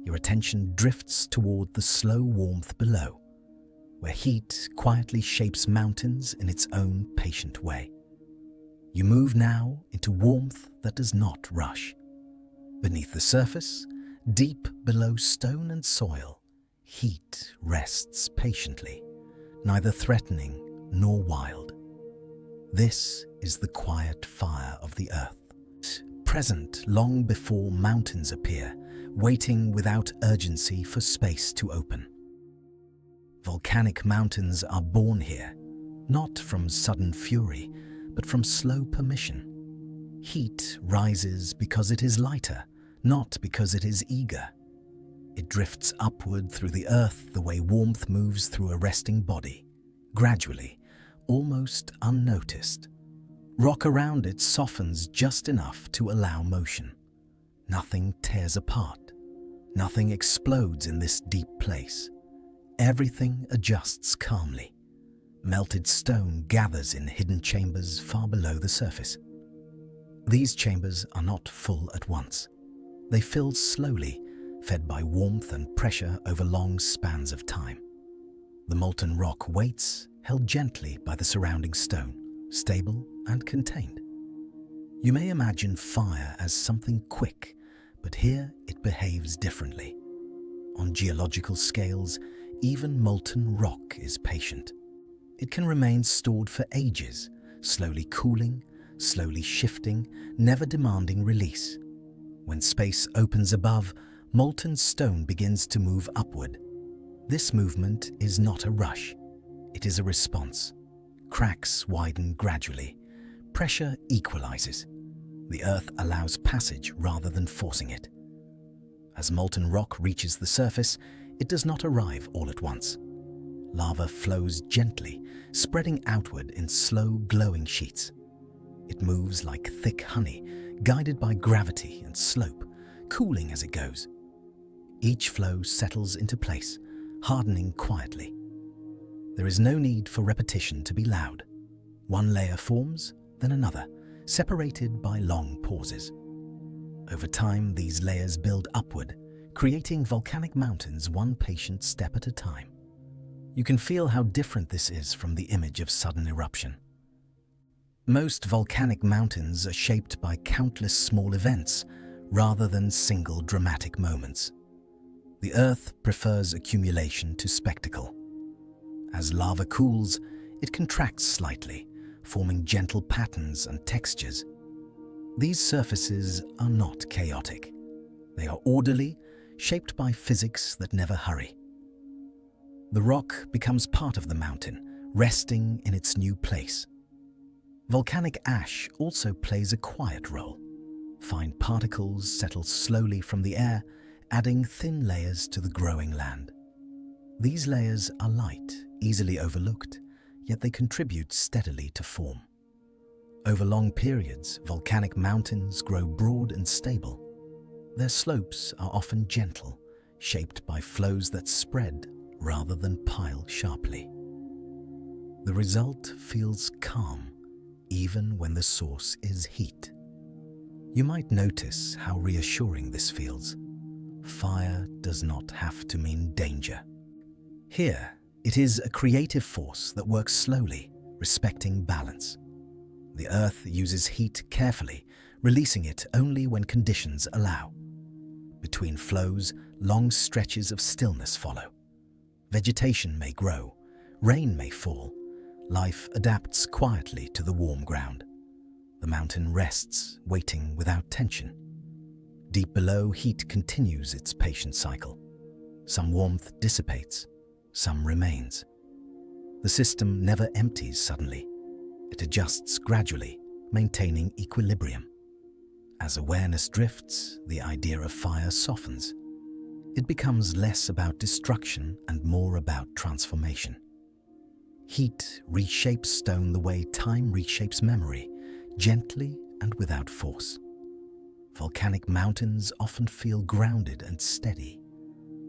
your attention drifts toward the slow warmth below, where heat quietly shapes mountains in its own patient way. You move now into warmth that does not rush. Beneath the surface, deep below stone and soil, heat rests patiently, neither threatening nor wild. This is the quiet fire of the earth, present long before mountains appear, waiting without urgency for space to open. Volcanic mountains are born here, not from sudden fury, but from slow permission. Heat rises because it is lighter, not because it is eager. It drifts upward through the earth the way warmth moves through a resting body, gradually, almost unnoticed. Rock around it softens just enough to allow motion. Nothing tears apart. Nothing explodes in this deep place. Everything adjusts calmly. Melted stone gathers in hidden chambers far below the surface. These chambers are not full at once. They fill slowly, fed by warmth and pressure over long spans of time. The molten rock waits, held gently by the surrounding stone, stable and contained. You may imagine fire as something quick, but here it behaves differently. On geological scales, even molten rock is patient. It can remain stored for ages, slowly cooling, slowly shifting, never demanding release. When space opens above, molten stone begins to move upward. This movement is not a rush. It is a response. Cracks widen gradually. Pressure equalizes. The earth allows passage rather than forcing it. As molten rock reaches the surface, it does not arrive all at once. Lava flows gently, spreading outward in slow, glowing sheets. It moves like thick honey, guided by gravity and slope, cooling as it goes. Each flow settles into place, hardening quietly. There is no need for repetition to be loud. One layer forms, then another, separated by long pauses. Over time, these layers build upward, creating volcanic mountains one patient step at a time. You can feel how different this is from the image of sudden eruption. Most volcanic mountains are shaped by countless small events rather than single dramatic moments. The Earth prefers accumulation to spectacle. As lava cools, it contracts slightly, forming gentle patterns and textures. These surfaces are not chaotic. They are orderly, shaped by physics that never hurry. The rock becomes part of the mountain, resting in its new place. Volcanic ash also plays a quiet role. Fine particles settle slowly from the air, adding thin layers to the growing land. These layers are light, easily overlooked, yet they contribute steadily to form. Over long periods, volcanic mountains grow broad and stable. Their slopes are often gentle, shaped by flows that spread rather than pile sharply. The result feels calm, even when the source is heat. You might notice how reassuring this feels. Fire does not have to mean danger. Here, it is a creative force that works slowly, respecting balance. The Earth uses heat carefully, releasing it only when conditions allow. Between flows, long stretches of stillness follow. Vegetation may grow, rain may fall. Life adapts quietly to the warm ground. The mountain rests, waiting without tension. Deep below, heat continues its patient cycle. Some warmth dissipates, some remains. The system never empties suddenly. It adjusts gradually, maintaining equilibrium. As awareness drifts, the idea of fire softens. It becomes less about destruction and more about transformation. Heat reshapes stone the way time reshapes memory, gently and without force. Volcanic mountains often feel grounded and steady.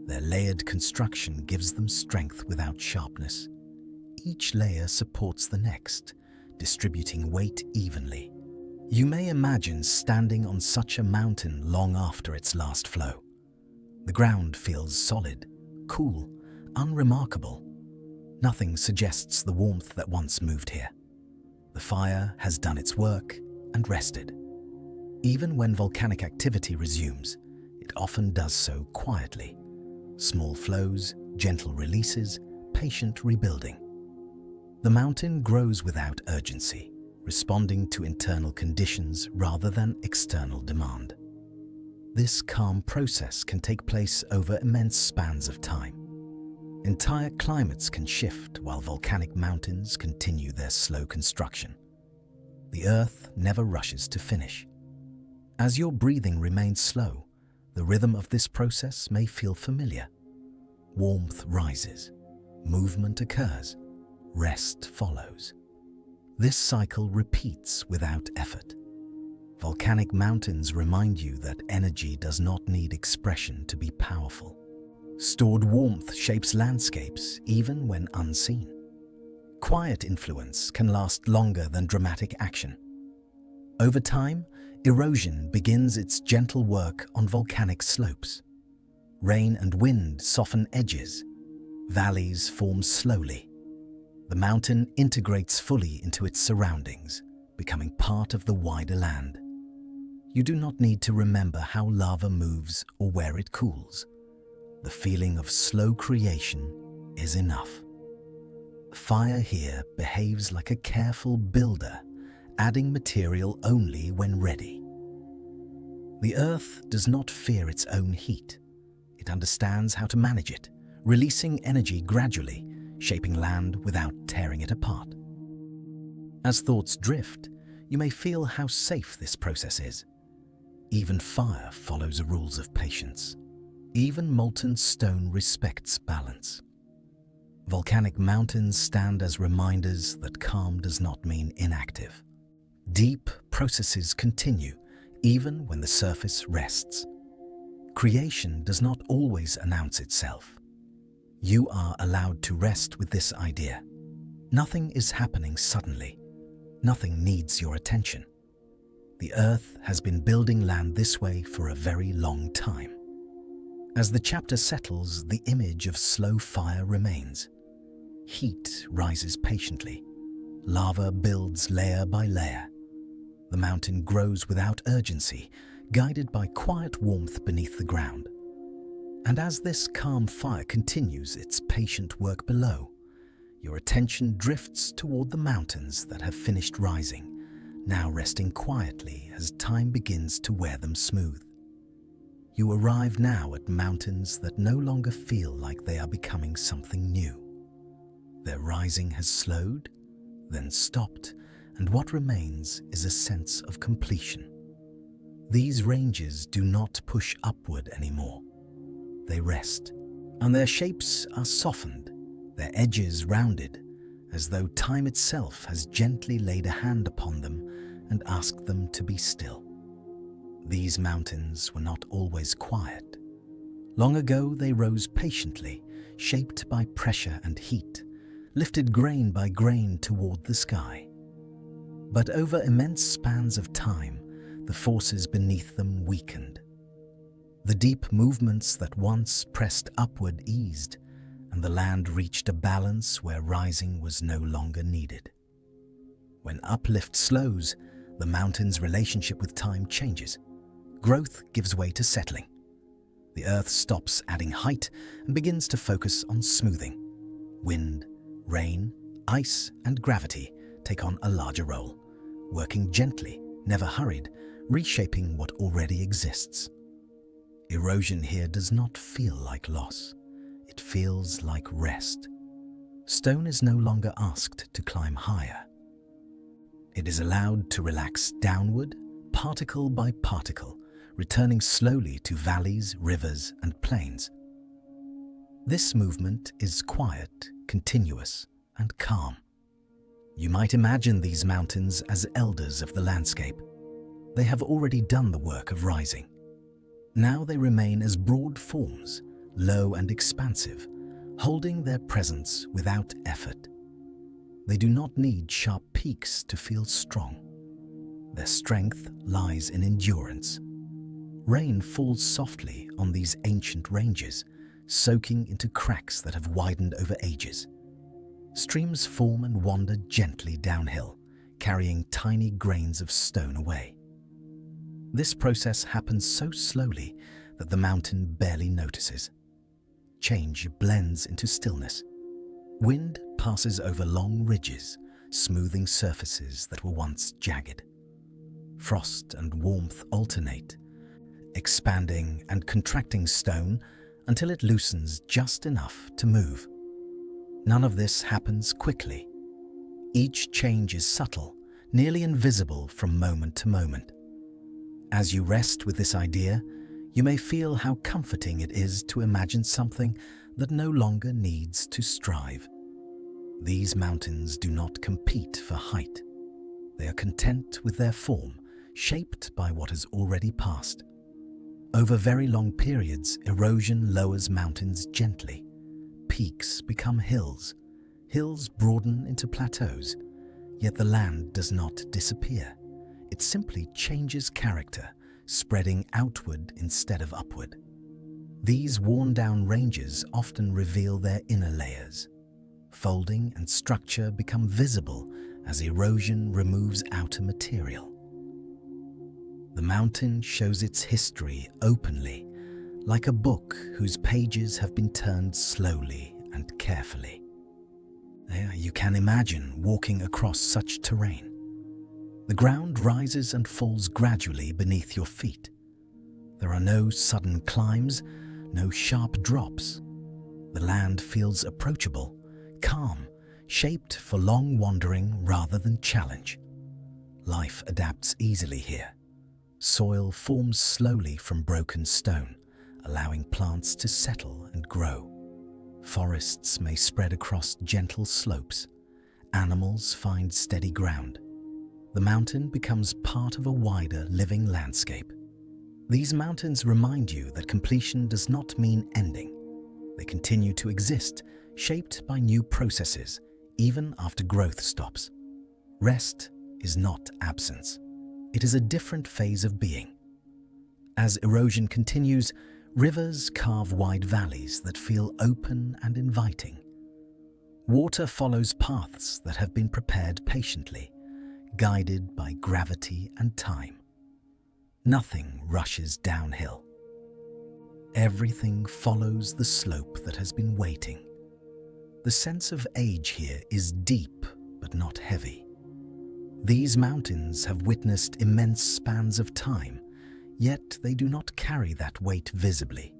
Their layered construction gives them strength without sharpness. Each layer supports the next, distributing weight evenly. You may imagine standing on such a mountain long after its last flow. The ground feels solid, cool, unremarkable. Nothing suggests the warmth that once moved here. The fire has done its work and rested. Even when volcanic activity resumes, it often does so quietly. Small flows, gentle releases, patient rebuilding. The mountain grows without urgency, responding to internal conditions rather than external demand. This calm process can take place over immense spans of time. Entire climates can shift while volcanic mountains continue their slow construction. The earth never rushes to finish. As your breathing remains slow, the rhythm of this process may feel familiar. Warmth rises, movement occurs, rest follows. This cycle repeats without effort. Volcanic mountains remind you that energy does not need expression to be powerful. Stored warmth shapes landscapes even when unseen. Quiet influence can last longer than dramatic action. Over time, erosion begins its gentle work on volcanic slopes. Rain and wind soften edges. Valleys form slowly. The mountain integrates fully into its surroundings, becoming part of the wider land. You do not need to remember how lava moves or where it cools. The feeling of slow creation is enough. Fire here behaves like a careful builder, adding material only when ready. The earth does not fear its own heat. It understands how to manage it, releasing energy gradually, shaping land without tearing it apart. As thoughts drift, you may feel how safe this process is. Even fire follows rules of patience. Even molten stone respects balance. Volcanic mountains stand as reminders that calm does not mean inactive. Deep processes continue, even when the surface rests. Creation does not always announce itself. You are allowed to rest with this idea. Nothing is happening suddenly. Nothing needs your attention. The earth has been building land this way for a very long time. As the chapter settles, the image of slow fire remains. Heat rises patiently. Lava builds layer by layer. The mountain grows without urgency, guided by quiet warmth beneath the ground. And as this calm fire continues its patient work below, your attention drifts toward the mountains that have finished rising, now resting quietly as time begins to wear them smooth. You arrive now at mountains that no longer feel like they are becoming something new. Their rising has slowed, then stopped, and what remains is a sense of completion. These ranges do not push upward anymore. They rest, and their shapes are softened, their edges rounded, as though time itself has gently laid a hand upon them and asked them to be still. These mountains were not always quiet. Long ago they rose patiently, shaped by pressure and heat, lifted grain by grain toward the sky. But over immense spans of time, the forces beneath them weakened. The deep movements that once pressed upward eased, and the land reached a balance where rising was no longer needed. When uplift slows, the mountain's relationship with time changes. Growth gives way to settling. The earth stops adding height and begins to focus on smoothing. Wind, rain, ice, and gravity take on a larger role, working gently, never hurried, reshaping what already exists. Erosion here does not feel like loss. It feels like rest. Stone is no longer asked to climb higher. It is allowed to relax downward, particle by particle, returning slowly to valleys, rivers, and plains. This movement is quiet, continuous, and calm. You might imagine these mountains as elders of the landscape. They have already done the work of rising. Now they remain as broad forms, low and expansive, holding their presence without effort. They do not need sharp peaks to feel strong. Their strength lies in endurance. Rain falls softly on these ancient ranges, soaking into cracks that have widened over ages. Streams form and wander gently downhill, carrying tiny grains of stone away. This process happens so slowly that the mountain barely notices. Change blends into stillness. Wind passes over long ridges, smoothing surfaces that were once jagged. Frost and warmth alternate, expanding and contracting stone until it loosens just enough to move. None of this happens quickly. Each change is subtle, nearly invisible from moment to moment. As you rest with this idea, you may feel how comforting it is to imagine something that no longer needs to strive. These mountains do not compete for height. They are content with their form, shaped by what has already passed. Over very long periods, erosion lowers mountains gently. Peaks become hills. Hills broaden into plateaus. Yet the land does not disappear. It simply changes character, spreading outward instead of upward. These worn-down ranges often reveal their inner layers. Folding and structure become visible as erosion removes outer material. The mountain shows its history openly, like a book whose pages have been turned slowly and carefully. You can imagine walking across such terrain. The ground rises and falls gradually beneath your feet. There are no sudden climbs, no sharp drops. The land feels approachable, calm, shaped for long wandering rather than challenge. Life adapts easily here. Soil forms slowly from broken stone, allowing plants to settle and grow. Forests may spread across gentle slopes. Animals find steady ground. The mountain becomes part of a wider living landscape. These mountains remind you that completion does not mean ending. They continue to exist, shaped by new processes, even after growth stops. Rest is not absence. It is a different phase of being. As erosion continues, rivers carve wide valleys that feel open and inviting. Water follows paths that have been prepared patiently, guided by gravity and time. Nothing rushes downhill. Everything follows the slope that has been waiting. The sense of age here is deep but not heavy. These mountains have witnessed immense spans of time, yet they do not carry that weight visibly.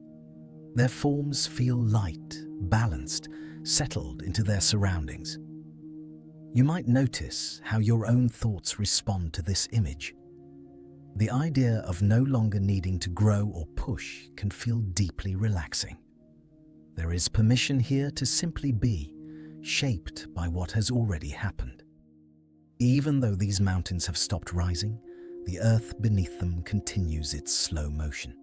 Their forms feel light, balanced, settled into their surroundings. You might notice how your own thoughts respond to this image. The idea of no longer needing to grow or push can feel deeply relaxing. There is permission here to simply be, shaped by what has already happened. Even though these mountains have stopped rising, the earth beneath them continues its slow motion.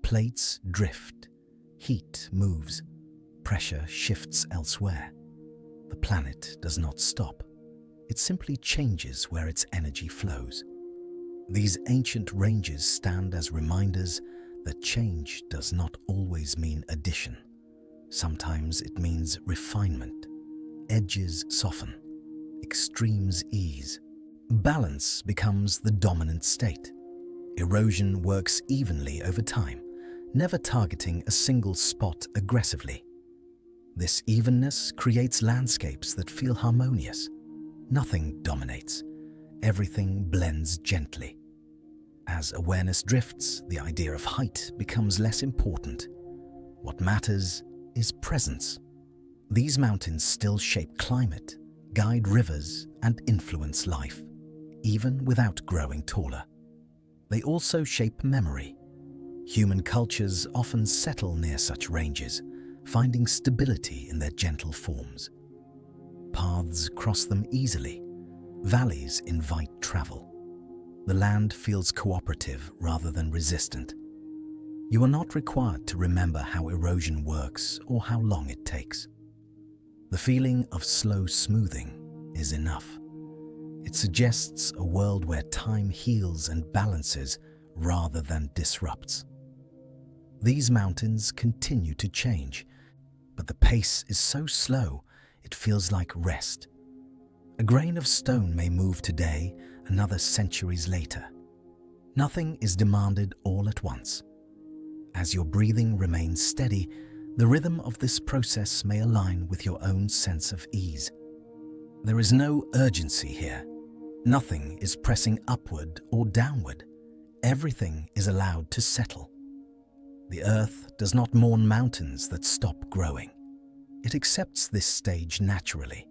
Plates drift, heat moves, pressure shifts elsewhere. The planet does not stop. It simply changes where its energy flows. These ancient ranges stand as reminders that change does not always mean addition. Sometimes it means refinement. Edges soften, extremes ease. Balance becomes the dominant state. Erosion works evenly over time, never targeting a single spot aggressively. This evenness creates landscapes that feel harmonious. Nothing dominates. Everything blends gently. As awareness drifts, the idea of height becomes less important. What matters is presence. These mountains still shape climate, guide rivers, and influence life, even without growing taller. They also shape memory. Human cultures often settle near such ranges, finding stability in their gentle forms. Paths cross them easily. Valleys invite travel. The land feels cooperative rather than resistant. You are not required to remember how erosion works or how long it takes. The feeling of slow smoothing is enough. It suggests a world where time heals and balances rather than disrupts. These mountains continue to change, but the pace is so slow it feels like rest. A grain of stone may move today, another centuries later. Nothing is demanded all at once. As your breathing remains steady, the rhythm of this process may align with your own sense of ease. There is no urgency here. Nothing is pressing upward or downward. Everything is allowed to settle. The earth does not mourn mountains that stop growing. It accepts this stage naturally.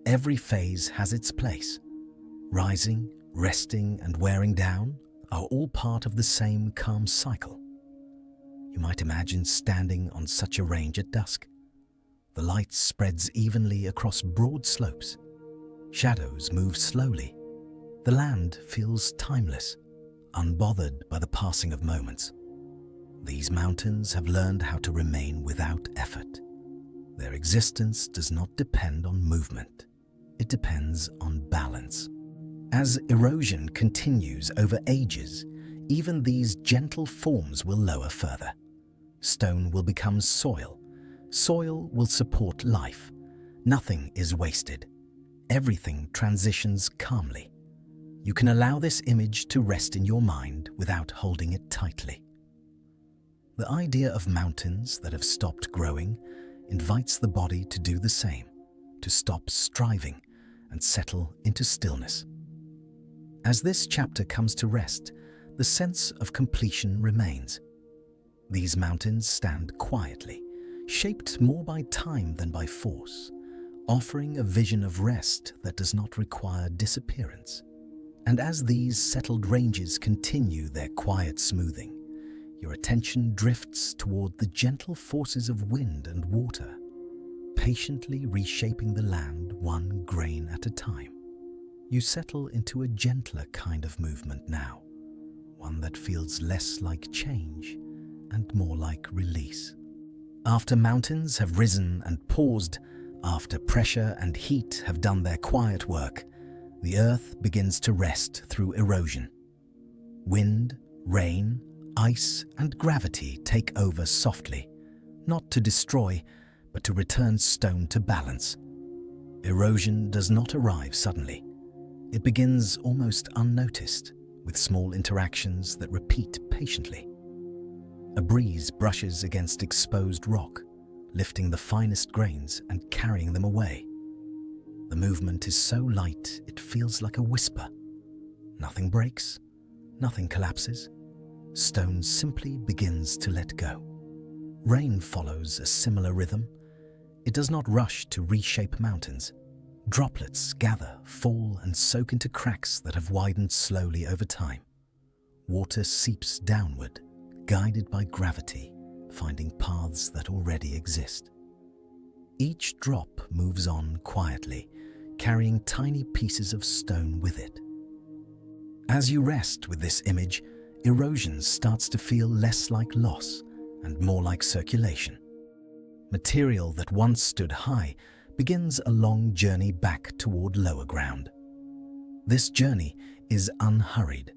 Every phase has its place. Rising, resting, and wearing down are all part of the same calm cycle. You might imagine standing on such a range at dusk. The light spreads evenly across broad slopes. Shadows move slowly. The land feels timeless, unbothered by the passing of moments. These mountains have learned how to remain without effort. Their existence does not depend on movement. It depends on balance. As erosion continues over ages, even these gentle forms will lower further. Stone will become soil. Soil will support life. Nothing is wasted. Everything transitions calmly. You can allow this image to rest in your mind without holding it tightly. The idea of mountains that have stopped growing invites the body to do the same, to stop striving and settle into stillness. As this chapter comes to rest, the sense of completion remains. These mountains stand quietly, shaped more by time than by force, offering a vision of rest that does not require disappearance. And as these settled ranges continue their quiet smoothing, your attention drifts toward the gentle forces of wind and water, patiently reshaping the land one grain at a time. You settle into a gentler kind of movement now, one that feels less like change and more like release. After mountains have risen and paused, after pressure and heat have done their quiet work, the earth begins to rest through erosion. Wind, rain, ice, and gravity take over softly, not to destroy, but to return stone to balance. Erosion does not arrive suddenly. It begins almost unnoticed, with small interactions that repeat patiently. A breeze brushes against exposed rock, lifting the finest grains and carrying them away. The movement is so light it feels like a whisper. Nothing breaks, nothing collapses. Stone simply begins to let go. Rain follows a similar rhythm. It does not rush to reshape mountains. Droplets gather, fall, and soak into cracks that have widened slowly over time. Water seeps downward, guided by gravity, finding paths that already exist. Each drop moves on quietly, carrying tiny pieces of stone with it. As you rest with this image, erosion starts to feel less like loss and more like circulation. Material that once stood high begins a long journey back toward lower ground. This journey is unhurried.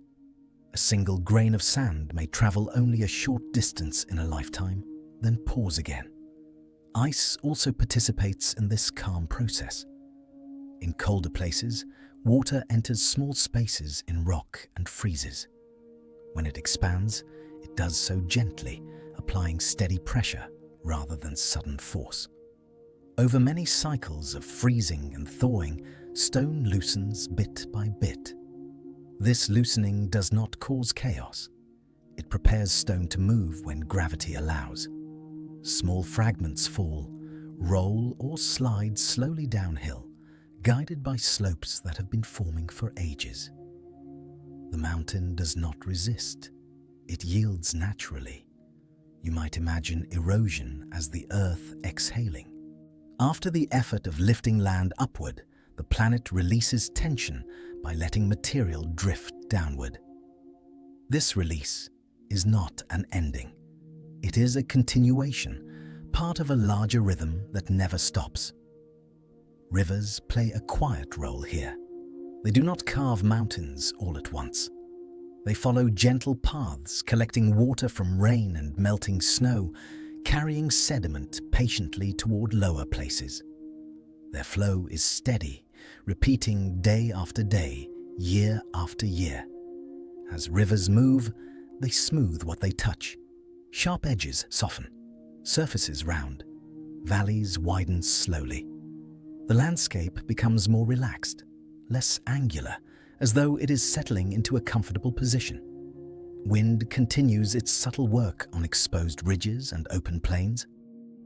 A single grain of sand may travel only a short distance in a lifetime, then pause again. Ice also participates in this calm process. In colder places, water enters small spaces in rock and freezes. When it expands, it does so gently, applying steady pressure rather than sudden force. Over many cycles of freezing and thawing, stone loosens bit by bit. This loosening does not cause chaos. It prepares stone to move when gravity allows. Small fragments fall, roll or slide slowly downhill, guided by slopes that have been forming for ages. The mountain does not resist. It yields naturally. You might imagine erosion as the earth exhaling. After the effort of lifting land upward, the planet releases tension by letting material drift downward. This release is not an ending. It is a continuation, part of a larger rhythm that never stops. Rivers play a quiet role here. They do not carve mountains all at once. They follow gentle paths, collecting water from rain and melting snow, carrying sediment patiently toward lower places. Their flow is steady, repeating day after day, year after year. As rivers move, they smooth what they touch. Sharp edges soften, surfaces round, valleys widen slowly. The landscape becomes more relaxed, less angular, as though it is settling into a comfortable position. Wind continues its subtle work on exposed ridges and open plains.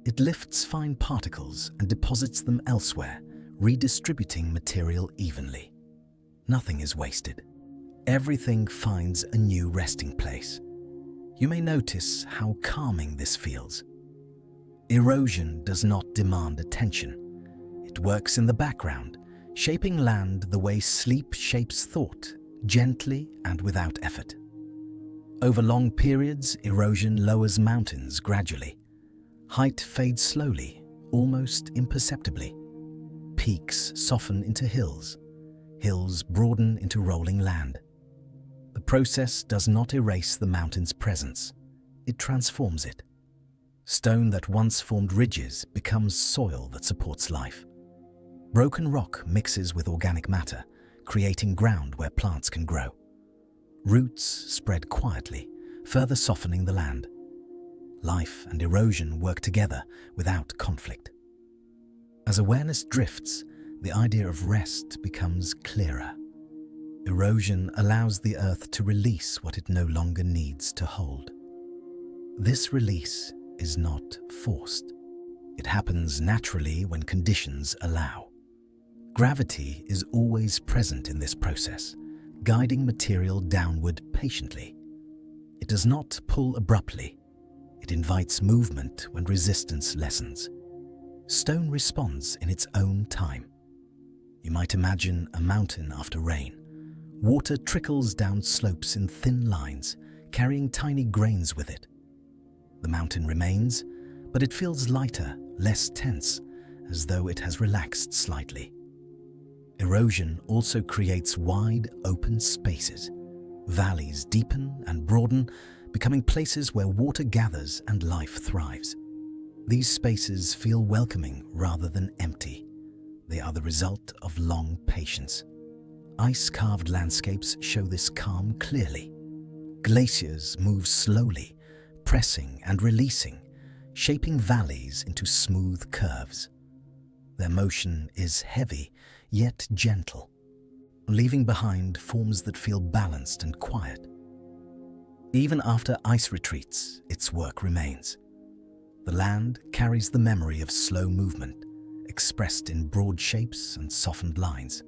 It lifts fine particles and deposits them elsewhere, redistributing material evenly. Nothing is wasted. Everything finds a new resting place. You may notice how calming this feels. Erosion does not demand attention. It works in the background, shaping land the way sleep shapes thought, gently and without effort. Over long periods, erosion lowers mountains gradually. Height fades slowly, almost imperceptibly. Peaks soften into hills. Hills broaden into rolling land. The process does not erase the mountain's presence. It transforms it. Stone that once formed ridges becomes soil that supports life. Broken rock mixes with organic matter, creating ground where plants can grow. Roots spread quietly, further softening the land. Life and erosion work together without conflict. As awareness drifts, the idea of rest becomes clearer. Erosion allows the earth to release what it no longer needs to hold. This release is not forced. It happens naturally when conditions allow. Gravity is always present in this process, guiding material downward patiently. It does not pull abruptly. It invites movement when resistance lessens. Stone responds in its own time. You might imagine a mountain after rain. Water trickles down slopes in thin lines, carrying tiny grains with it. The mountain remains, but it feels lighter, less tense, as though it has relaxed slightly. Erosion also creates wide, open spaces. Valleys deepen and broaden, becoming places where water gathers and life thrives. These spaces feel welcoming rather than empty. They are the result of long patience. Ice-carved landscapes show this calm clearly. Glaciers move slowly, pressing and releasing, shaping valleys into smooth curves. Their motion is heavy, yet gentle, leaving behind forms that feel balanced and quiet. Even after ice retreats, its work remains. The land carries the memory of slow movement, expressed in broad shapes and softened lines.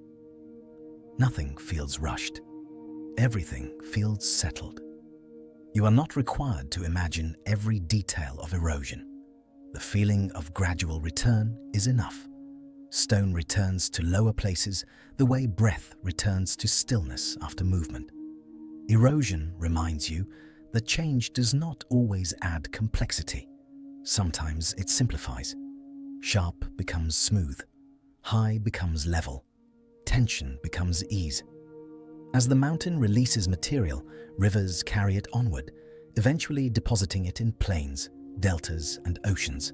Nothing feels rushed. Everything feels settled. You are not required to imagine every detail of erosion. The feeling of gradual return is enough. Stone returns to lower places the way breath returns to stillness after movement. Erosion reminds you that change does not always add complexity. Sometimes it simplifies. Sharp becomes smooth. High becomes level. Tension becomes ease. As the mountain releases material, rivers carry it onward, eventually depositing it in plains, deltas, and oceans.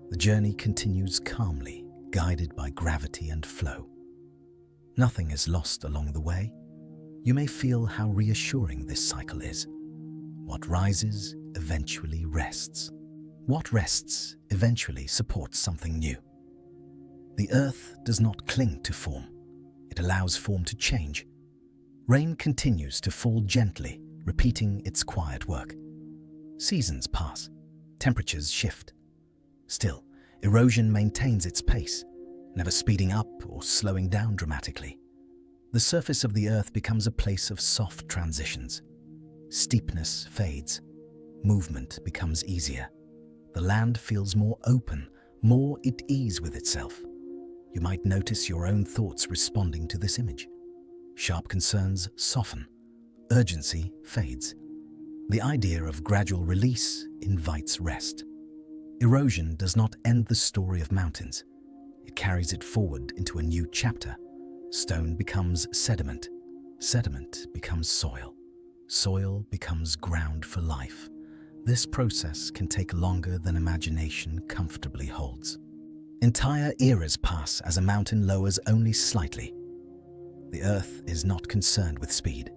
The journey continues calmly, guided by gravity and flow. Nothing is lost along the way. You may feel how reassuring this cycle is. What rises eventually rests. What rests eventually supports something new. The earth does not cling to form. It allows form to change. Rain continues to fall gently, repeating its quiet work. Seasons pass. Temperatures shift. Still, erosion maintains its pace, never speeding up or slowing down dramatically. The surface of the earth becomes a place of soft transitions. Steepness fades. Movement becomes easier. The land feels more open, more at ease with itself. You might notice your own thoughts responding to this image. Sharp concerns soften. Urgency fades. The idea of gradual release invites rest. Erosion does not end the story of mountains. It carries it forward into a new chapter. Stone becomes sediment. Sediment becomes soil. Soil becomes ground for life. This process can take longer than imagination comfortably holds. Entire eras pass as a mountain lowers only slightly. The earth is not concerned with speed.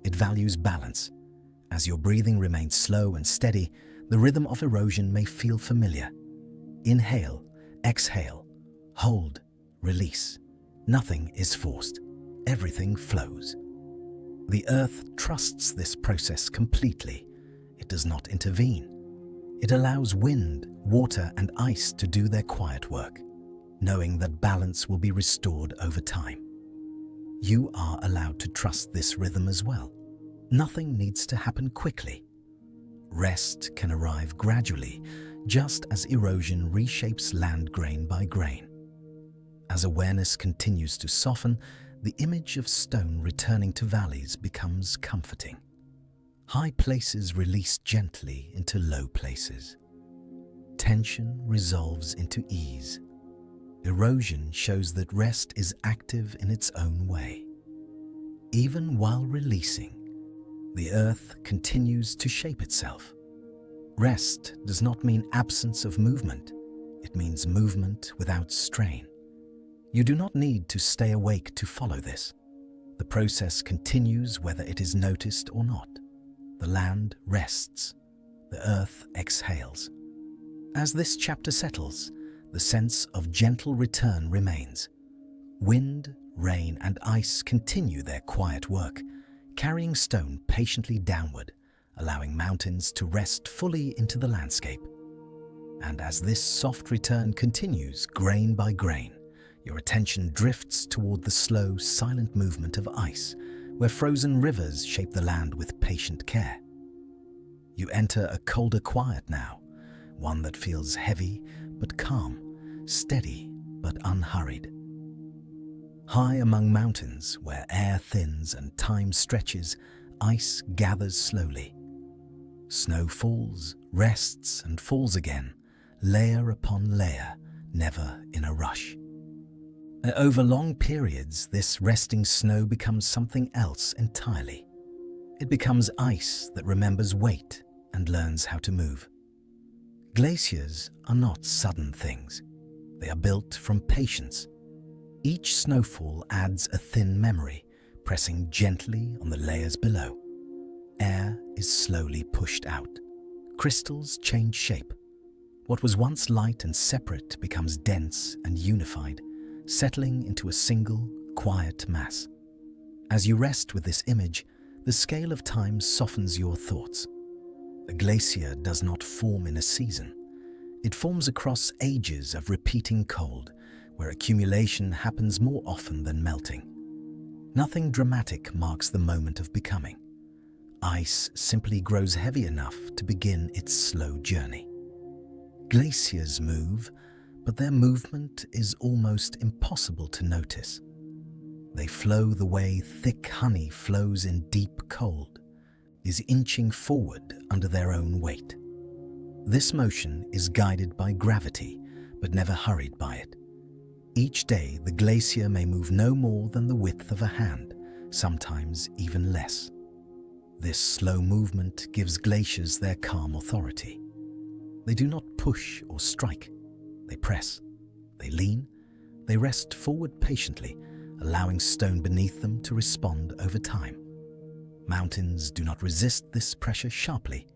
It values balance. As your breathing remains slow and steady, the rhythm of erosion may feel familiar. Inhale, exhale, hold, release. Nothing is forced. Everything flows. The earth trusts this process completely. It does not intervene. It allows wind, water, and ice to do their quiet work, knowing that balance will be restored over time. You are allowed to trust this rhythm as well. Nothing needs to happen quickly. Rest can arrive gradually, just as erosion reshapes land grain by grain. As awareness continues to soften, the image of stone returning to valleys becomes comforting. High places release gently into low places. Tension resolves into ease. Erosion shows that rest is active in its own way. Even while releasing, the earth continues to shape itself. Rest does not mean absence of movement. It means movement without strain. You do not need to stay awake to follow this. The process continues whether it is noticed or not. The land rests. The earth exhales. As this chapter settles, the sense of gentle return remains. Wind, rain, and ice continue their quiet work, carrying stone patiently downward, allowing mountains to rest fully into the landscape. And as this soft return continues, grain by grain, your attention drifts toward the slow, silent movement of ice, where frozen rivers shape the land with patient care. You enter a colder quiet now, one that feels heavy but calm, steady but unhurried. High among mountains, where air thins and time stretches, ice gathers slowly. Snow falls, rests, and falls again, layer upon layer, never in a rush. Over long periods, this resting snow becomes something else entirely. It becomes ice that remembers weight and learns how to move. Glaciers are not sudden things. They are built from patience. Each snowfall adds a thin memory, pressing gently on the layers below. Air is slowly pushed out. Crystals change shape. What was once light and separate becomes dense and unified, settling into a single, quiet mass. As you rest with this image, the scale of time softens your thoughts. A glacier does not form in a season. It forms across ages of repeating cold, where accumulation happens more often than melting. Nothing dramatic marks the moment of becoming. Ice simply grows heavy enough to begin its slow journey. Glaciers move, but their movement is almost impossible to notice. They flow the way thick honey flows in deep cold, is inching forward under their own weight. This motion is guided by gravity, but never hurried by it. Each day, the glacier may move no more than the width of a hand, sometimes even less. This slow movement gives glaciers their calm authority. They do not push or strike. They press, they lean, they rest forward patiently, allowing stone beneath them to respond over time. Mountains do not resist this pressure sharply.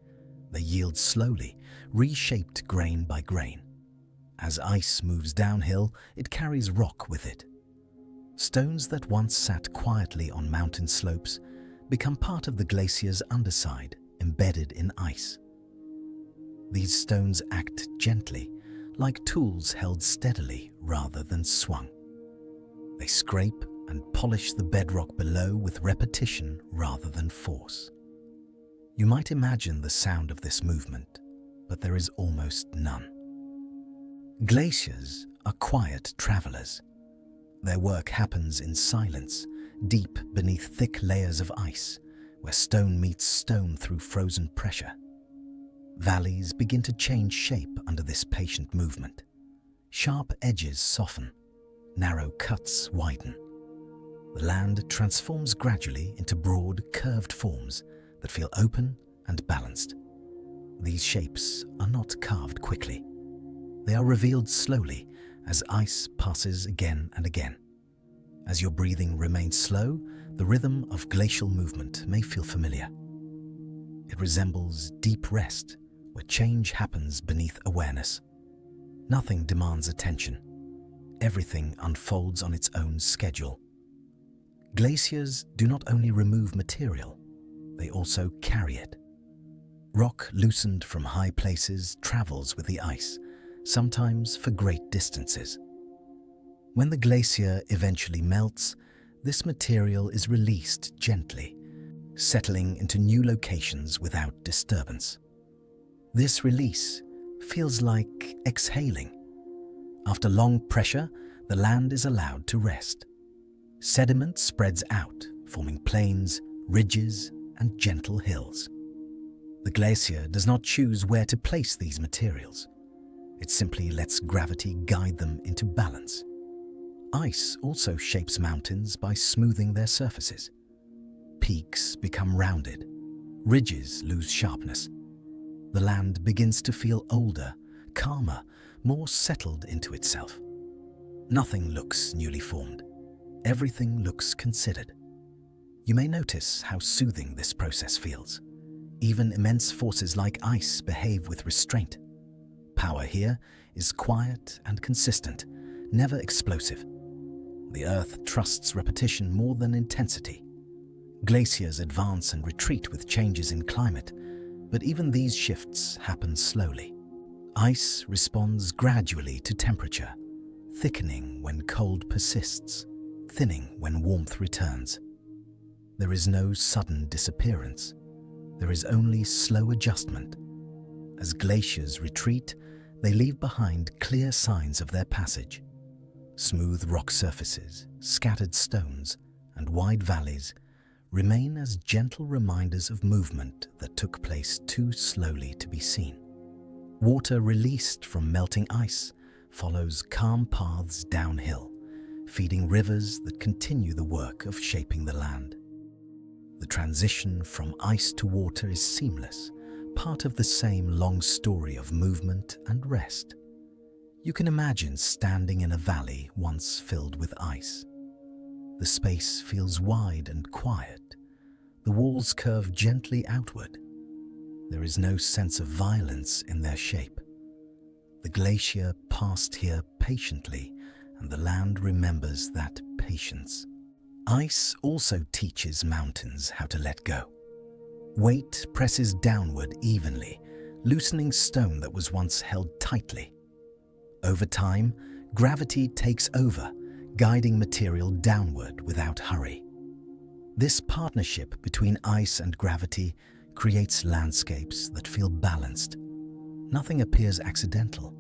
They yield slowly, reshaped grain by grain. As ice moves downhill, it carries rock with it. Stones that once sat quietly on mountain slopes become part of the glacier's underside, embedded in ice. These stones act gently, like tools held steadily rather than swung. They scrape and polish the bedrock below with repetition rather than force. You might imagine the sound of this movement, but there is almost none. Glaciers are quiet travelers. Their work happens in silence, deep beneath thick layers of ice, where stone meets stone through frozen pressure. Valleys begin to change shape under this patient movement. Sharp edges soften, narrow cuts widen. The land transforms gradually into broad, curved forms that feel open and balanced. These shapes are not carved quickly. They are revealed slowly as ice passes again and again. As your breathing remains slow, the rhythm of glacial movement may feel familiar. It resembles deep rest, where change happens beneath awareness. Nothing demands attention. Everything unfolds on its own schedule. Glaciers do not only remove material, they also carry it. Rock loosened from high places travels with the ice, sometimes for great distances. When the glacier eventually melts, this material is released gently, settling into new locations without disturbance. This release feels like exhaling. After long pressure, the land is allowed to rest. Sediment spreads out, forming plains, ridges, and gentle hills. The glacier does not choose where to place these materials. It simply lets gravity guide them into balance. Ice also shapes mountains by smoothing their surfaces. Peaks become rounded, ridges lose sharpness. The land begins to feel older, calmer, more settled into itself. Nothing looks newly formed. Everything looks considered. You may notice how soothing this process feels. Even immense forces like ice behave with restraint. Power here is quiet and consistent, never explosive. The Earth trusts repetition more than intensity. Glaciers advance and retreat with changes in climate, but even these shifts happen slowly. Ice responds gradually to temperature, thickening when cold persists, thinning when warmth returns. There is no sudden disappearance. There is only slow adjustment. As glaciers retreat, they leave behind clear signs of their passage. Smooth rock surfaces, scattered stones, and wide valleys remain as gentle reminders of movement that took place too slowly to be seen. Water released from melting ice follows calm paths downhill, feeding rivers that continue the work of shaping the land. The transition from ice to water is seamless, part of the same long story of movement and rest. You can imagine standing in a valley once filled with ice. The space feels wide and quiet. The walls curve gently outward. There is no sense of violence in their shape. The glacier passed here patiently, and the land remembers that patience. Ice also teaches mountains how to let go. Weight presses downward evenly, loosening stone that was once held tightly. Over time, gravity takes over, guiding material downward without hurry. This partnership between ice and gravity creates landscapes that feel balanced. Nothing appears accidental.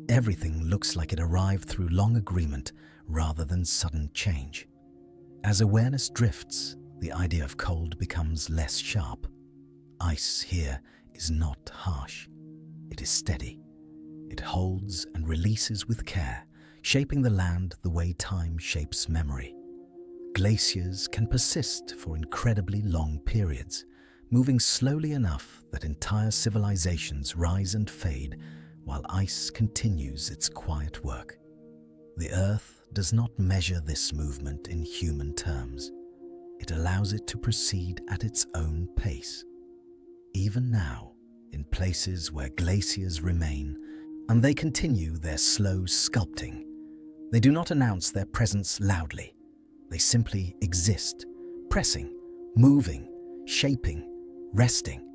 Everything looks like it arrived through long agreement rather than sudden change. As awareness drifts, the idea of cold becomes less sharp. Ice here is not harsh. It is steady. It holds and releases with care, shaping the land the way time shapes memory. Glaciers can persist for incredibly long periods, moving slowly enough that entire civilizations rise and fade while ice continues its quiet work. The Earth does not measure this movement in human terms. It allows it to proceed at its own pace. Even now, in places where glaciers remain, and they continue their slow sculpting, they do not announce their presence loudly. They simply exist, pressing, moving, shaping, resting.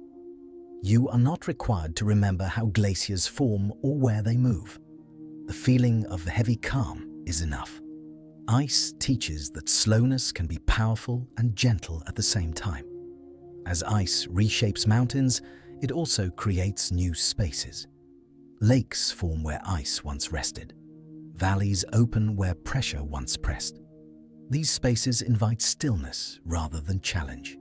You are not required to remember how glaciers form or where they move. The feeling of heavy calm is enough. Ice teaches that slowness can be powerful and gentle at the same time. As ice reshapes mountains, it also creates new spaces. Lakes form where ice once rested. Valleys open where pressure once pressed. These spaces invite stillness rather than challenge.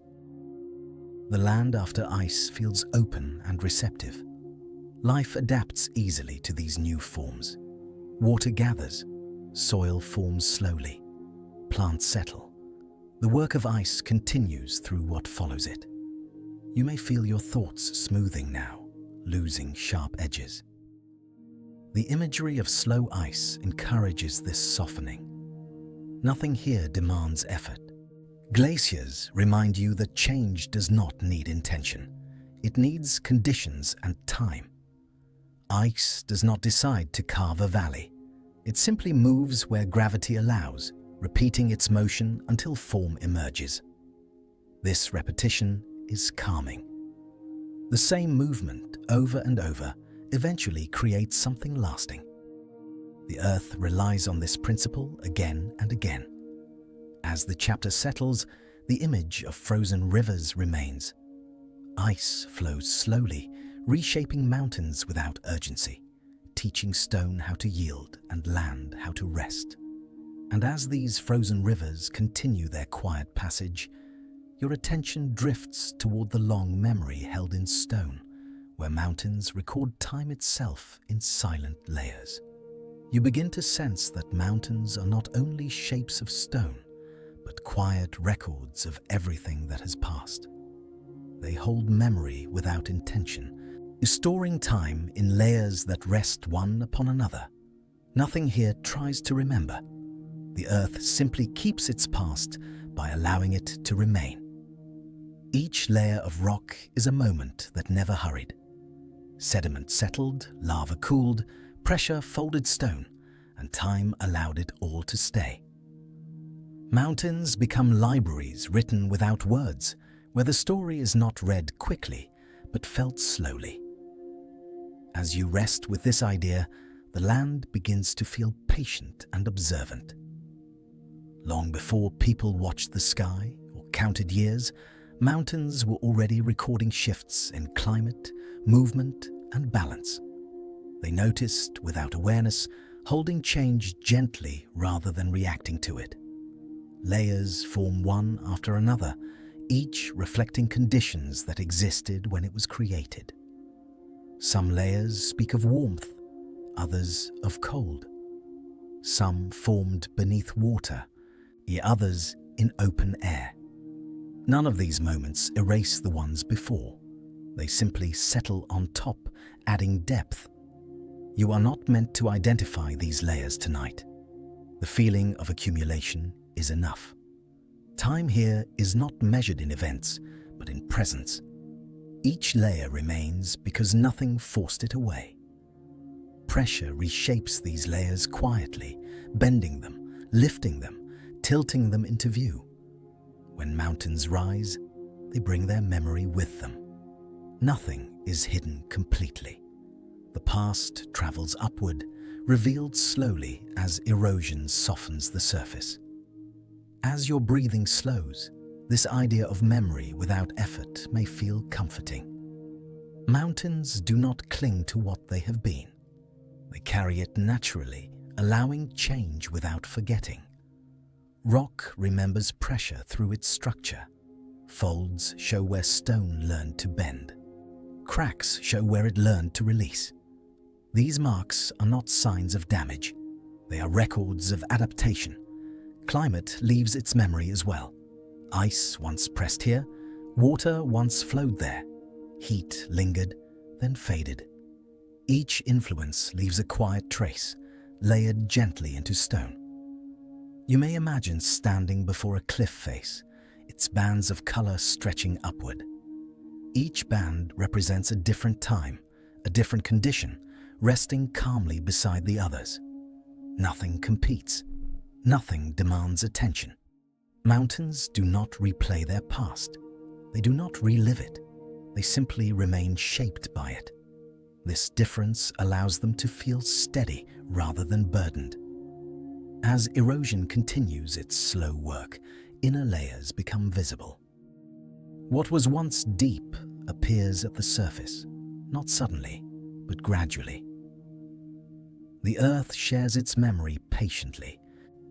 The land after ice feels open and receptive. Life adapts easily to these new forms. Water gathers, soil forms slowly, plants settle. The work of ice continues through what follows it. You may feel your thoughts smoothing now, losing sharp edges. The imagery of slow ice encourages this softening. Nothing here demands effort. Glaciers remind you that change does not need intention. It needs conditions and time. Ice does not decide to carve a valley. It simply moves where gravity allows, repeating its motion until form emerges. This repetition is calming. The same movement over and over eventually creates something lasting. The Earth relies on this principle again and again. As the chapter settles, the image of frozen rivers remains. Ice flows slowly, reshaping mountains without urgency, teaching stone how to yield and land how to rest. And as these frozen rivers continue their quiet passage, your attention drifts toward the long memory held in stone, where mountains record time itself in silent layers. You begin to sense that mountains are not only shapes of stone, but quiet records of everything that has passed. They hold memory without intention, storing time in layers that rest one upon another. Nothing here tries to remember. The Earth simply keeps its past by allowing it to remain. Each layer of rock is a moment that never hurried. Sediment settled, lava cooled, pressure folded stone, and time allowed it all to stay. Mountains become libraries written without words, where the story is not read quickly, but felt slowly. As you rest with this idea, the land begins to feel patient and observant. Long before people watched the sky or counted years, mountains were already recording shifts in climate, movement, and balance. They noticed without awareness, holding change gently rather than reacting to it. Layers form one after another, each reflecting conditions that existed when it was created. Some layers speak of warmth, others of cold. Some formed beneath water, the others in open air. None of these moments erase the ones before. They simply settle on top, adding depth. You are not meant to identify these layers tonight. The feeling of accumulation is enough. Time here is not measured in events, but in presence. Each layer remains because nothing forced it away. Pressure reshapes these layers quietly, bending them, lifting them, tilting them into view. When mountains rise, they bring their memory with them. Nothing is hidden completely. The past travels upward, revealed slowly as erosion softens the surface. As your breathing slows, this idea of memory without effort may feel comforting. Mountains do not cling to what they have been. They carry it naturally, allowing change without forgetting. Rock remembers pressure through its structure. Folds show where stone learned to bend. Cracks show where it learned to release. These marks are not signs of damage. They are records of adaptation. Climate leaves its memory as well. Ice once pressed here, water once flowed there. Heat lingered, then faded. Each influence leaves a quiet trace, layered gently into stone. You may imagine standing before a cliff face, its bands of color stretching upward. Each band represents a different time, a different condition, resting calmly beside the others. Nothing competes. Nothing demands attention. Mountains do not replay their past. They do not relive it. They simply remain shaped by it. This difference allows them to feel steady rather than burdened. As erosion continues its slow work, inner layers become visible. What was once deep appears at the surface, not suddenly, but gradually. The earth shares its memory patiently,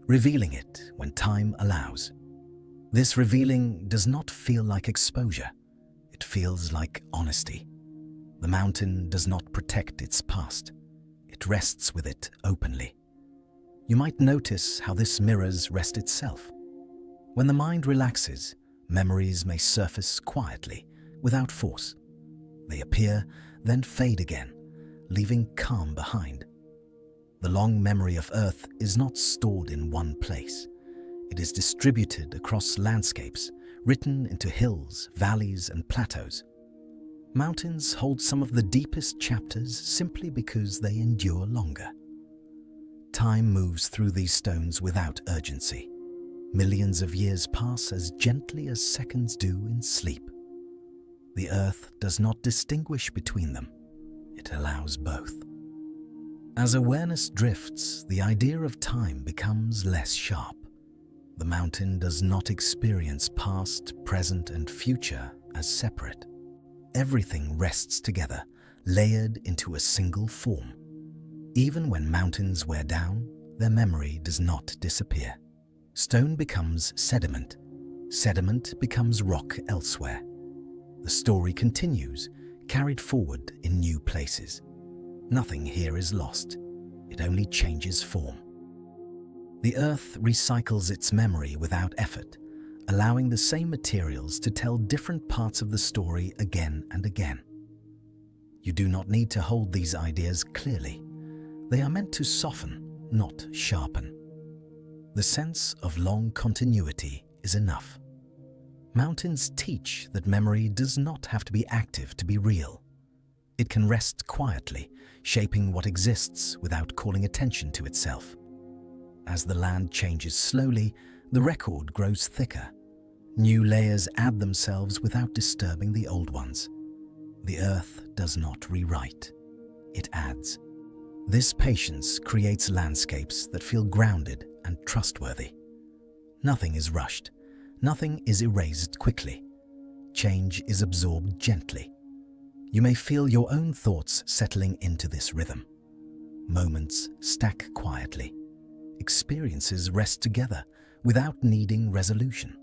revealing it when time allows. This revealing does not feel like exposure. It feels like honesty. The mountain does not protect its past. It rests with it openly. You might notice how this mirrors rest itself. When the mind relaxes, memories may surface quietly, without force. They appear, then fade again, leaving calm behind. The long memory of Earth is not stored in one place. It is distributed across landscapes, written into hills, valleys, and plateaus. Mountains hold some of the deepest chapters simply because they endure longer. Time moves through these stones without urgency. Millions of years pass as gently as seconds do in sleep. The earth does not distinguish between them. It allows both. As awareness drifts, the idea of time becomes less sharp. The mountain does not experience past, present, and future as separate. Everything rests together, layered into a single form. Even when mountains wear down, their memory does not disappear. Stone becomes sediment. Sediment becomes rock elsewhere. The story continues, carried forward in new places. Nothing here is lost. It only changes form. The earth recycles its memory without effort, allowing the same materials to tell different parts of the story again and again. You do not need to hold these ideas clearly. They are meant to soften, not sharpen. The sense of long continuity is enough. Mountains teach that memory does not have to be active to be real. It can rest quietly, shaping what exists without calling attention to itself. As the land changes slowly, the record grows thicker. New layers add themselves without disturbing the old ones. The earth does not rewrite. It adds. This patience creates landscapes that feel grounded and trustworthy. Nothing is rushed. Nothing is erased quickly. Change is absorbed gently. You may feel your own thoughts settling into this rhythm. Moments stack quietly. Experiences rest together without needing resolution.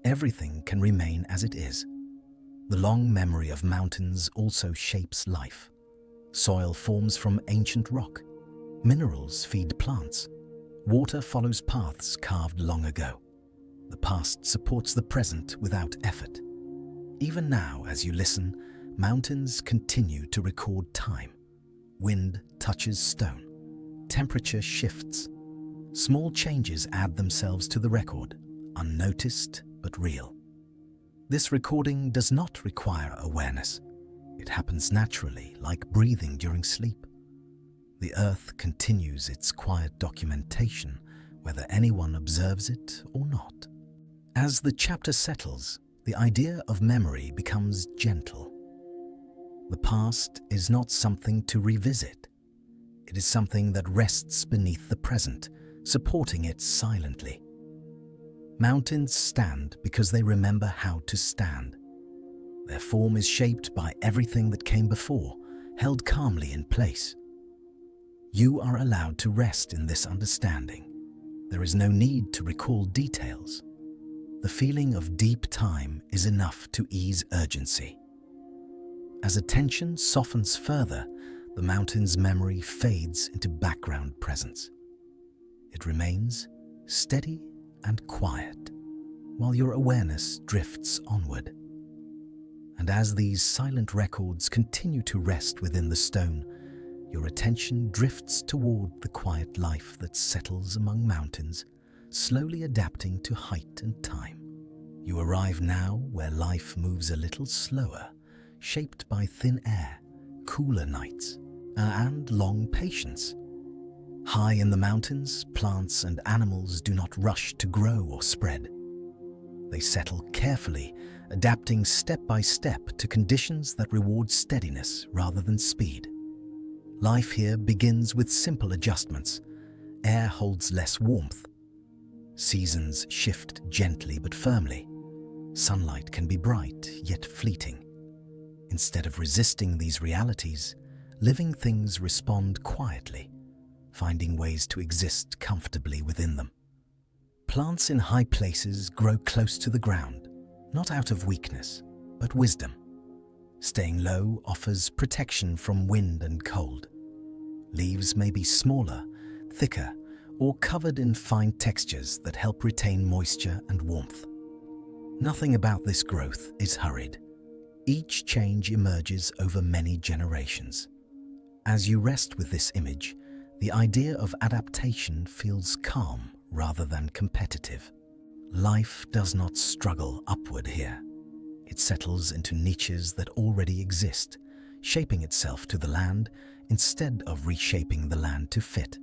Everything can remain as it is. The long memory of mountains also shapes life. Soil forms from ancient rock. Minerals feed plants. Water follows paths carved long ago. The past supports the present without effort. Even now, as you listen, mountains continue to record time. Wind touches stone. Temperature shifts. Small changes add themselves to the record, unnoticed but real. This recording does not require awareness. It happens naturally, like breathing during sleep. The earth continues its quiet documentation, whether anyone observes it or not. As the chapter settles, the idea of memory becomes gentle. The past is not something to revisit. It is something that rests beneath the present, supporting it silently. Mountains stand because they remember how to stand. Their form is shaped by everything that came before, held calmly in place. You are allowed to rest in this understanding. There is no need to recall details. The feeling of deep time is enough to ease urgency. As attention softens further, the mountain's memory fades into background presence. It remains steady and quiet, while your awareness drifts onward. And as these silent records continue to rest within the stone, your attention drifts toward the quiet life that settles among mountains, slowly adapting to height and time. You arrive now where life moves a little slower, shaped by thin air, cooler nights, and long patience. High in the mountains, plants and animals do not rush to grow or spread. They settle carefully, adapting step by step to conditions that reward steadiness rather than speed. Life here begins with simple adjustments. air holds less warmth. Seasons shift gently but firmly. Sunlight can be bright yet fleeting. Instead of resisting these realities, living things respond quietly, finding ways to exist comfortably within them. Plants in high places grow close to the ground, not out of weakness, but wisdom. Staying low offers protection from wind and cold. Leaves may be smaller, thicker, or covered in fine textures that help retain moisture and warmth. Nothing about this growth is hurried. Each change emerges over many generations. As you rest with this image, the idea of adaptation feels calm rather than competitive. Life does not struggle upward here. It settles into niches that already exist, shaping itself to the land instead of reshaping the land to fit.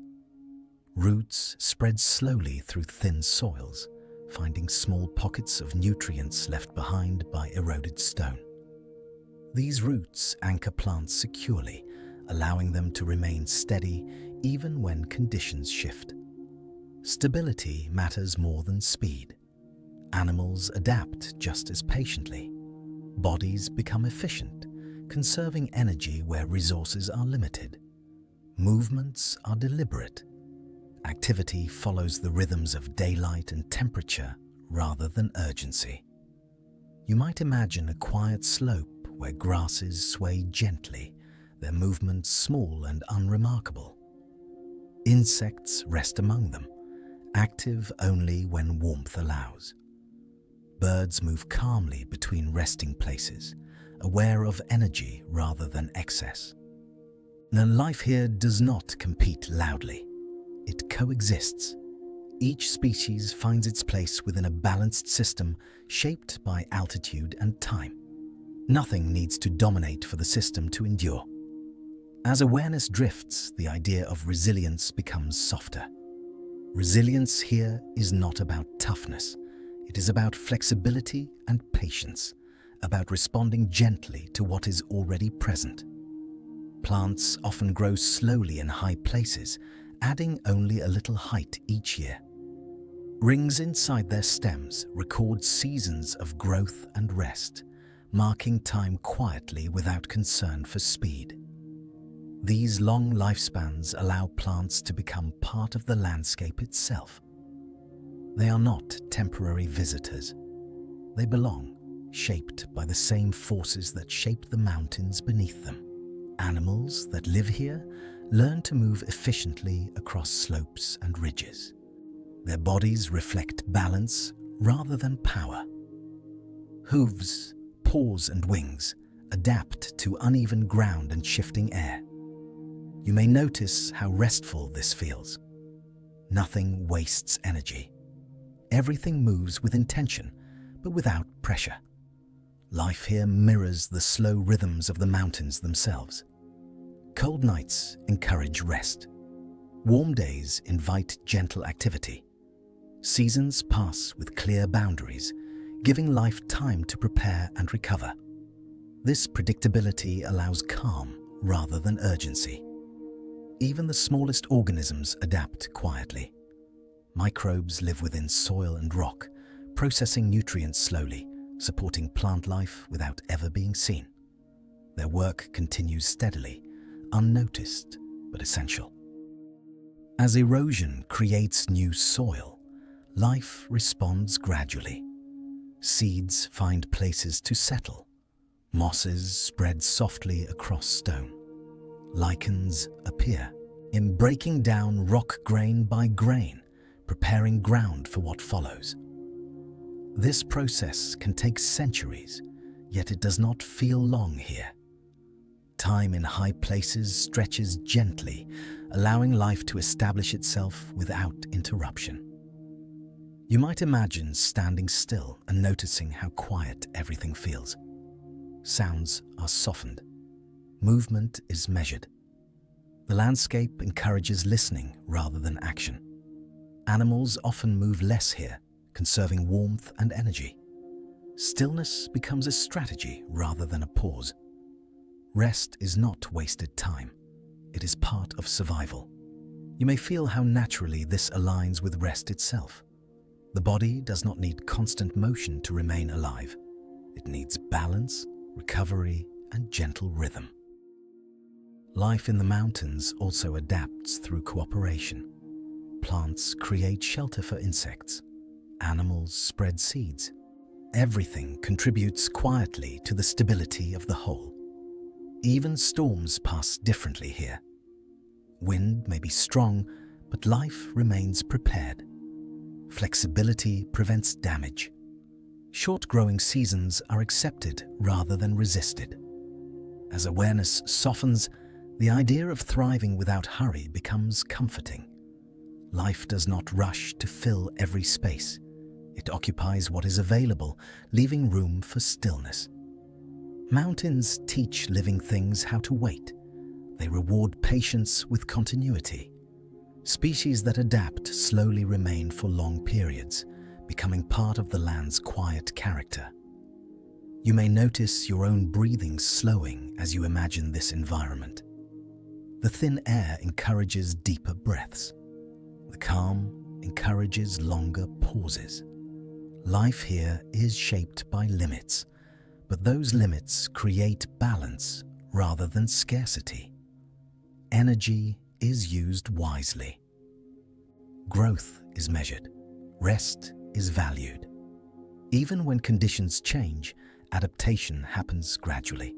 Roots spread slowly through thin soils, finding small pockets of nutrients left behind by eroded stone. These roots anchor plants securely, allowing them to remain steady even when conditions shift. Stability matters more than speed. Animals adapt just as patiently. Bodies become efficient, conserving energy where resources are limited. Movements are deliberate. Activity follows the rhythms of daylight and temperature rather than urgency. You might imagine a quiet slope where grasses sway gently, their movements small and unremarkable. Insects rest among them, active only when warmth allows. Birds move calmly between resting places, aware of energy rather than excess. Now, life here does not compete loudly. It coexists. Each species finds its place within a balanced system shaped by altitude and time. Nothing needs to dominate for the system to endure. As awareness drifts, the idea of resilience becomes softer. Resilience here is not about toughness. It is about flexibility and patience, about responding gently to what is already present. Plants often grow slowly in high places, adding only a little height each year. Rings inside their stems record seasons of growth and rest, marking time quietly without concern for speed. These long lifespans allow plants to become part of the landscape itself. They are not temporary visitors. They belong, shaped by the same forces that shape the mountains beneath them. Animals that live here learn to move efficiently across slopes and ridges. Their bodies reflect balance rather than power. Hooves, paws and wings adapt to uneven ground and shifting air. You may notice how restful this feels. Nothing wastes energy. Everything moves with intention, but without pressure. Life here mirrors the slow rhythms of the mountains themselves. Cold nights encourage rest. Warm days invite gentle activity. Seasons pass with clear boundaries, giving life time to prepare and recover. This predictability allows calm rather than urgency. Even the smallest organisms adapt quietly. Microbes live within soil and rock, processing nutrients slowly, supporting plant life without ever being seen. Their work continues steadily, unnoticed but essential. As erosion creates new soil, life responds gradually. Seeds find places to settle. Mosses spread softly across stone. Lichens appear, in breaking down rock grain by grain, preparing ground for what follows. This process can take centuries, yet it does not feel long here. Time in high places stretches gently, allowing life to establish itself without interruption. You might imagine standing still and noticing how quiet everything feels. Sounds are softened. Movement is measured. The landscape encourages listening rather than action. Animals often move less here, conserving warmth and energy. Stillness becomes a strategy rather than a pause. Rest is not wasted time. It is part of survival. You may feel how naturally this aligns with rest itself. The body does not need constant motion to remain alive. It needs balance, recovery, and gentle rhythm. Life in the mountains also adapts through cooperation. Plants create shelter for insects. Animals spread seeds. Everything contributes quietly to the stability of the whole. Even storms pass differently here. Wind may be strong, but life remains prepared. Flexibility prevents damage. Short growing seasons are accepted rather than resisted. As awareness softens, the idea of thriving without hurry becomes comforting. Life does not rush to fill every space. It occupies what is available, leaving room for stillness. Mountains teach living things how to wait. They reward patience with continuity. Species that adapt slowly remain for long periods, becoming part of the land's quiet character. You may notice your own breathing slowing as you imagine this environment. The thin air encourages deeper breaths. The calm encourages longer pauses. Life here is shaped by limits, but those limits create balance rather than scarcity. Energy is used wisely. Growth is measured. Rest is valued. Even when conditions change, adaptation happens gradually.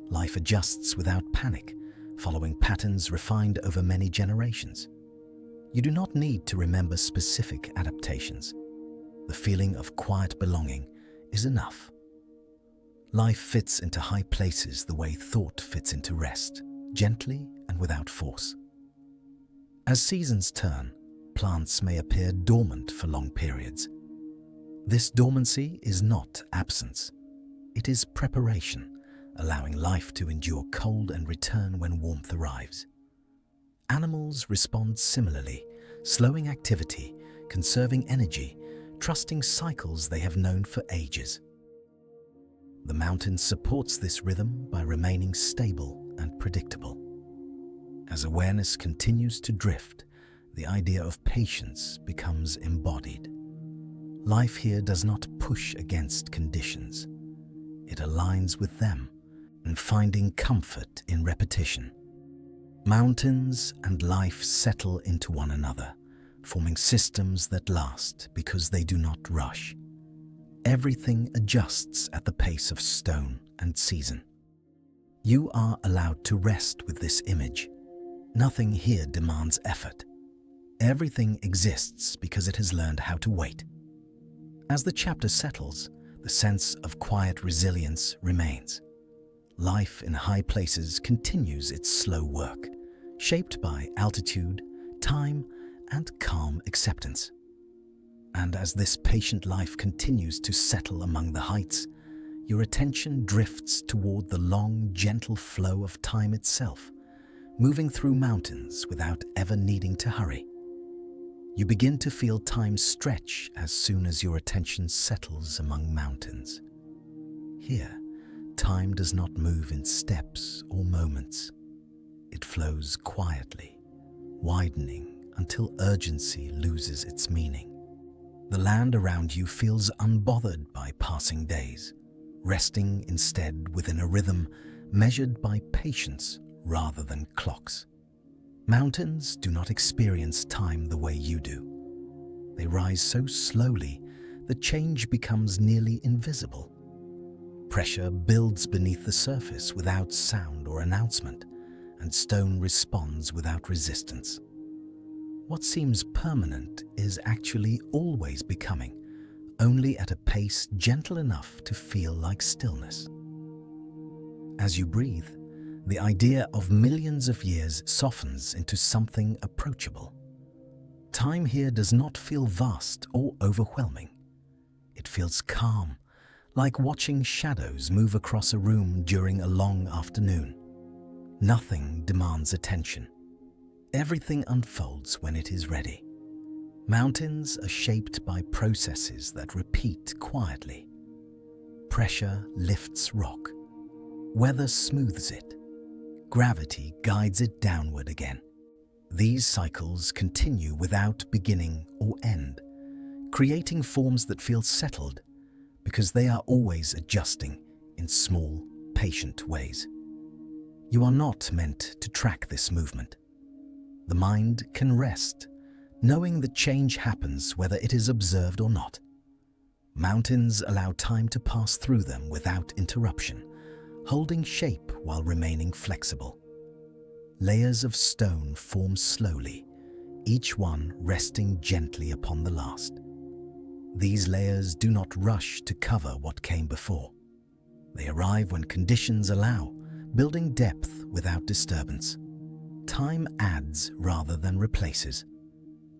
Life adjusts without panic, following patterns refined over many generations. You do not need to remember specific adaptations. The feeling of quiet belonging is enough. Life fits into high places the way thought fits into rest, gently and without force. As seasons turn, plants may appear dormant for long periods. This dormancy is not absence. It is preparation, allowing life to endure cold and return when warmth arrives. Animals respond similarly, slowing activity, conserving energy, trusting cycles they have known for ages. The mountain supports this rhythm by remaining stable and predictable. As awareness continues to drift, the idea of patience becomes embodied. Life here does not push against conditions. It aligns with them, and finding comfort in repetition. Mountains and life settle into one another, forming systems that last because they do not rush. Everything adjusts at the pace of stone and season. You are allowed to rest with this image. Nothing here demands effort. Everything exists because it has learned how to wait. As the chapter settles, the sense of quiet resilience remains. Life in high places continues its slow work, shaped by altitude, time, and calm acceptance. And as this patient life continues to settle among the heights, your attention drifts toward the long, gentle flow of time itself, moving through mountains without ever needing to hurry. You begin to feel time stretch as soon as your attention settles among mountains. Here, time does not move in steps or moments. It flows quietly, widening until urgency loses its meaning. The land around you feels unbothered by passing days, resting instead within a rhythm measured by patience rather than clocks. Mountains do not experience time the way you do. They rise so slowly that change becomes nearly invisible. Pressure builds beneath the surface without sound or announcement, and stone responds without resistance. What seems permanent is actually always becoming, only at a pace gentle enough to feel like stillness. As you breathe, the idea of millions of years softens into something approachable. Time here does not feel vast or overwhelming. It feels calm, like watching shadows move across a room during a long afternoon. Nothing demands attention. Everything unfolds when it is ready. Mountains are shaped by processes that repeat quietly. Pressure lifts rock. Weather smooths it. Gravity guides it downward again. These cycles continue without beginning or end, creating forms that feel settled because they are always adjusting in small, patient ways. You are not meant to track this movement. The mind can rest, knowing that change happens whether it is observed or not. Mountains allow time to pass through them without interruption, holding shape while remaining flexible. Layers of stone form slowly, each one resting gently upon the last. These layers do not rush to cover what came before. They arrive when conditions allow, building depth without disturbance. Time adds rather than replaces.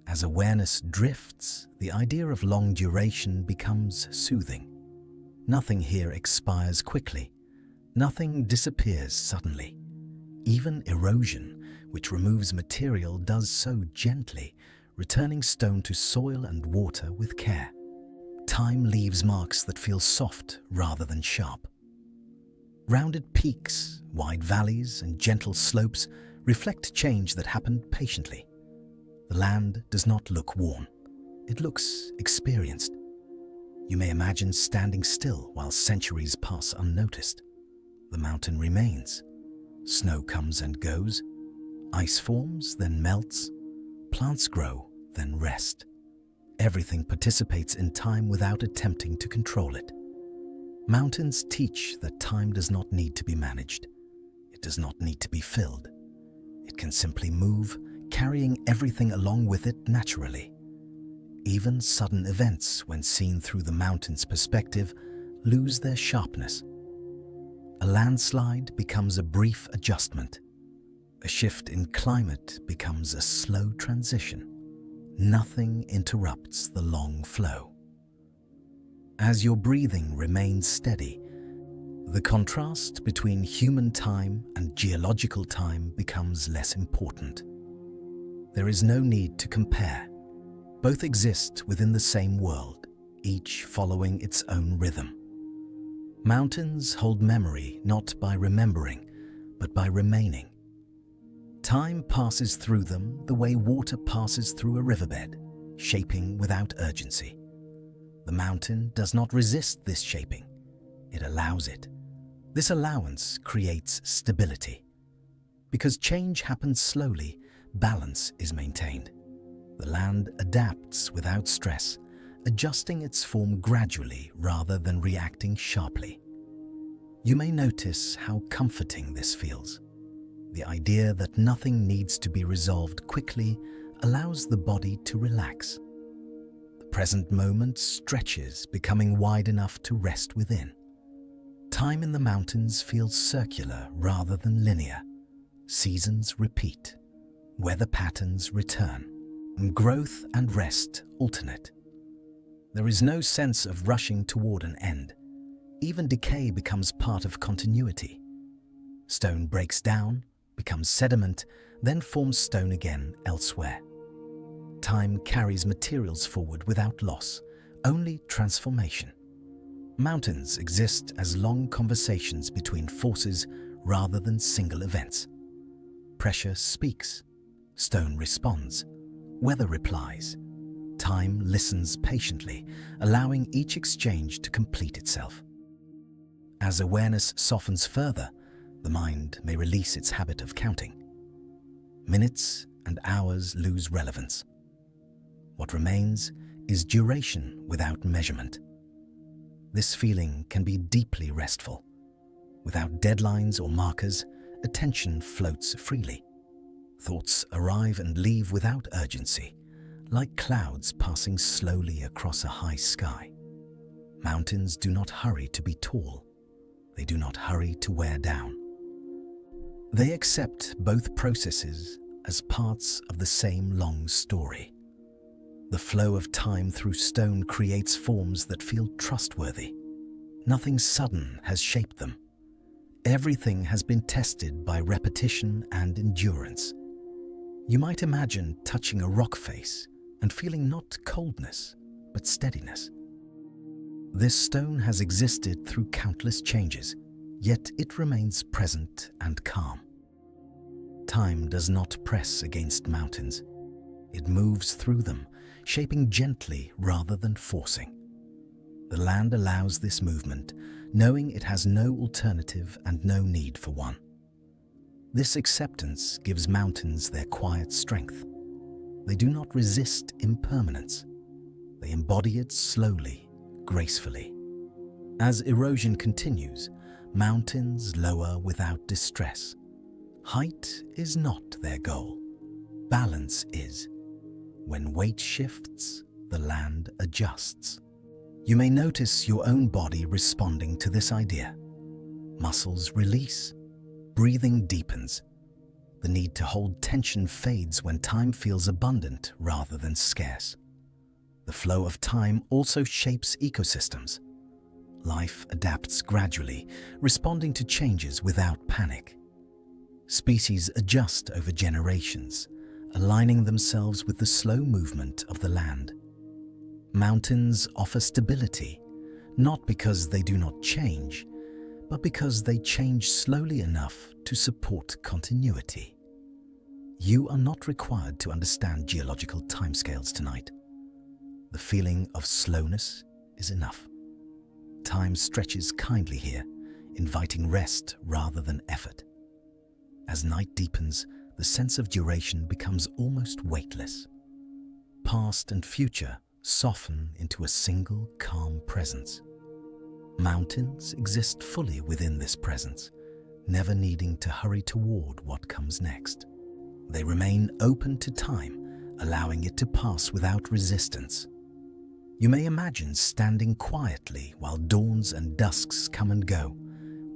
As awareness drifts, the idea of long duration becomes soothing. Nothing here expires quickly. Nothing disappears suddenly. Even erosion, which removes material, does so gently, returning stone to soil and water with care. Time leaves marks that feel soft rather than sharp. Rounded peaks, wide valleys, and gentle slopes reflect change that happened patiently. The land does not look worn. It looks experienced. You may imagine standing still while centuries pass unnoticed. The mountain remains. Snow comes and goes. Ice forms, then melts. Plants grow, then rest. Everything participates in time without attempting to control it. Mountains teach that time does not need to be managed. It does not need to be filled. It can simply move, carrying everything along with it naturally. Even sudden events, when seen through the mountain's perspective, lose their sharpness. A landslide becomes a brief adjustment. A shift in climate becomes a slow transition. Nothing interrupts the long flow. As your breathing remains steady, the contrast between human time and geological time becomes less important. There is no need to compare. Both exist within the same world, each following its own rhythm. Mountains hold memory not by remembering, but by remaining. Time passes through them the way water passes through a riverbed, shaping without urgency. The mountain does not resist this shaping. It allows it. This allowance creates stability. Because change happens slowly, balance is maintained. The land adapts without stress, adjusting its form gradually rather than reacting sharply. You may notice how comforting this feels. The idea that nothing needs to be resolved quickly allows the body to relax. The present moment stretches, becoming wide enough to rest within. Time in the mountains feels circular rather than linear. Seasons repeat. Weather patterns return. And growth and rest alternate. There is no sense of rushing toward an end. Even decay becomes part of continuity. Stone breaks down, becomes sediment, then forms stone again elsewhere. Time carries materials forward without loss, only transformation. Mountains exist as long conversations between forces rather than single events. Pressure speaks. Stone responds. Weather replies. Time listens patiently, allowing each exchange to complete itself. As awareness softens further, the mind may release its habit of counting. Minutes and hours lose relevance. What remains is duration without measurement. This feeling can be deeply restful. Without deadlines or markers, attention floats freely. Thoughts arrive and leave without urgency, like clouds passing slowly across a high sky. Mountains do not hurry to be tall. They do not hurry to wear down. They accept both processes as parts of the same long story. The flow of time through stone creates forms that feel trustworthy. Nothing sudden has shaped them. Everything has been tested by repetition and endurance. You might imagine touching a rock face and feeling not coldness, but steadiness. This stone has existed through countless changes, yet it remains present and calm. Time does not press against mountains. It moves through them, shaping gently rather than forcing. The land allows this movement, knowing it has no alternative and no need for one. This acceptance gives mountains their quiet strength. They do not resist impermanence. They embody it slowly, gracefully. As erosion continues, mountains lower without distress. Height is not their goal. Balance is. When weight shifts, the land adjusts. You may notice your own body responding to this idea. Muscles release. Breathing deepens. The need to hold tension fades when time feels abundant rather than scarce. The flow of time also shapes ecosystems. Life adapts gradually, responding to changes without panic. Species adjust over generations, aligning themselves with the slow movement of the land. Mountains offer stability, not because they do not change, but because they change slowly enough to support continuity. You are not required to understand geological timescales tonight. The feeling of slowness is enough. Time stretches kindly here, inviting rest rather than effort. As night deepens, the sense of duration becomes almost weightless. Past and future soften into a single calm presence. Mountains exist fully within this presence, never needing to hurry toward what comes next. They remain open to time, allowing it to pass without resistance. You may imagine standing quietly while dawns and dusks come and go,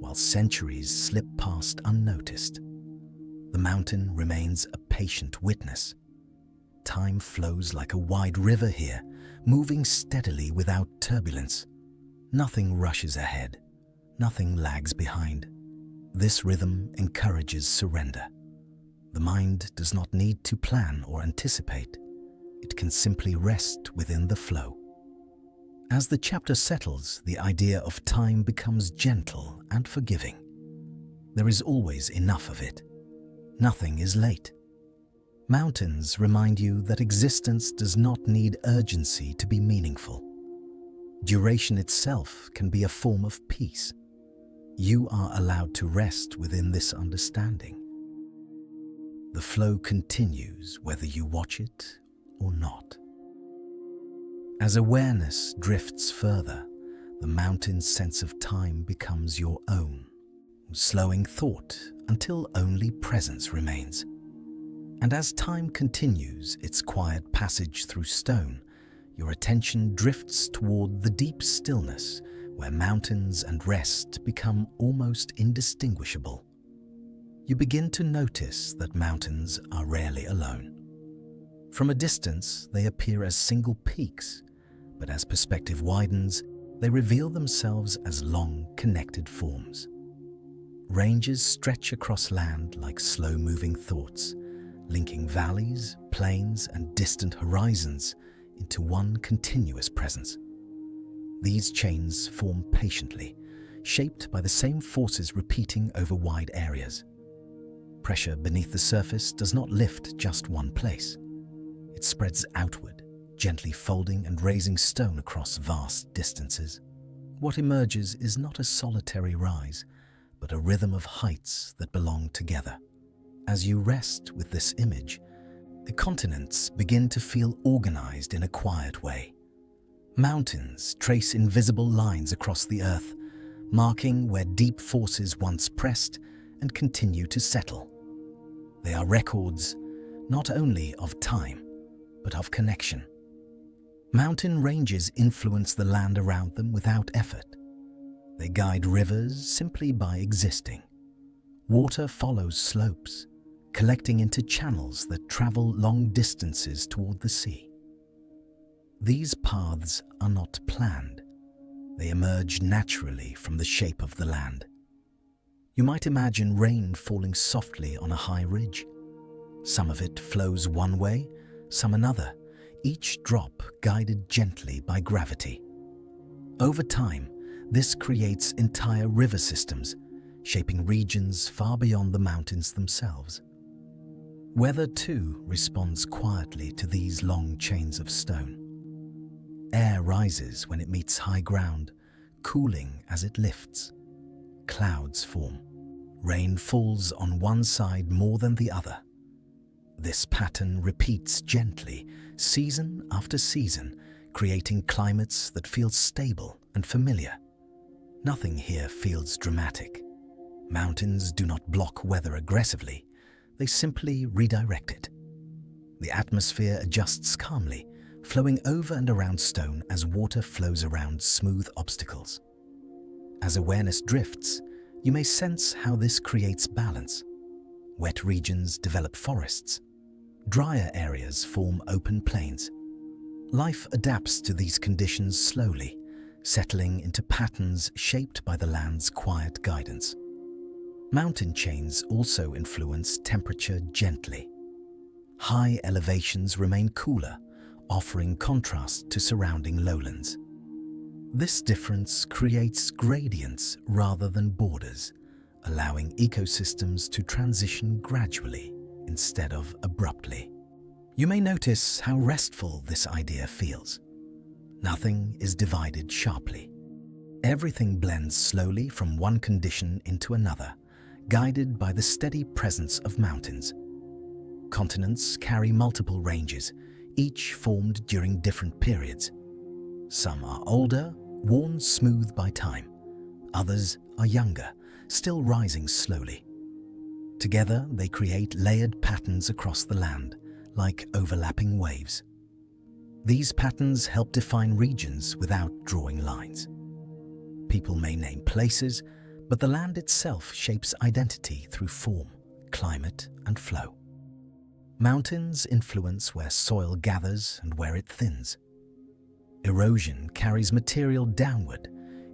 while centuries slip past unnoticed. The mountain remains a patient witness. Time flows like a wide river here, moving steadily without turbulence. Nothing rushes ahead, nothing lags behind. This rhythm encourages surrender. The mind does not need to plan or anticipate. It can simply rest within the flow. As the chapter settles, the idea of time becomes gentle and forgiving. There is always enough of it. Nothing is late. Mountains remind you that existence does not need urgency to be meaningful. Duration itself can be a form of peace. You are allowed to rest within this understanding. The flow continues whether you watch it or not. As awareness drifts further, the mountain's sense of time becomes your own, slowing thought until only presence remains. And as time continues its quiet passage through stone, your attention drifts toward the deep stillness where mountains and rest become almost indistinguishable. You begin to notice that mountains are rarely alone. From a distance, they appear as single peaks, but as perspective widens, they reveal themselves as long, connected forms. Ranges stretch across land like slow-moving thoughts, linking valleys, plains, and distant horizons into one continuous presence. These chains form patiently, shaped by the same forces repeating over wide areas. Pressure beneath the surface does not lift just one place. It spreads outward, gently folding and raising stone across vast distances. What emerges is not a solitary rise, but a rhythm of heights that belong together. As you rest with this image, the continents begin to feel organized in a quiet way. Mountains trace invisible lines across the earth, marking where deep forces once pressed and continue to settle. They are records not only of time, but of connection. Mountain ranges influence the land around them without effort. They guide rivers simply by existing. Water follows slopes, collecting into channels that travel long distances toward the sea. These paths are not planned. They emerge naturally from the shape of the land. You might imagine rain falling softly on a high ridge. Some of it flows one way, some another, each drop guided gently by gravity. Over time, this creates entire river systems, shaping regions far beyond the mountains themselves. Weather too responds quietly to these long chains of stone. Air rises when it meets high ground, cooling as it lifts. Clouds form. Rain falls on one side more than the other. This pattern repeats gently, season after season, creating climates that feel stable and familiar. Nothing here feels dramatic. Mountains do not block weather aggressively, they simply redirect it. The atmosphere adjusts calmly, flowing over and around stone as water flows around smooth obstacles. As awareness drifts, you may sense how this creates balance. Wet regions develop forests. Drier areas form open plains. Life adapts to these conditions slowly, settling into patterns shaped by the land's quiet guidance. Mountain chains also influence temperature gently. High elevations remain cooler, offering contrast to surrounding lowlands. This difference creates gradients rather than borders, allowing ecosystems to transition gradually instead of abruptly. You may notice how restful this idea feels. Nothing is divided sharply. Everything blends slowly from one condition into another, guided by the steady presence of mountains. Continents carry multiple ranges, each formed during different periods. Some are older, worn smooth by time. Others are younger, still rising slowly. Together, they create layered patterns across the land, like overlapping waves. These patterns help define regions without drawing lines. People may name places, but the land itself shapes identity through form, climate, and flow. Mountains influence where soil gathers and where it thins. Erosion carries material downward,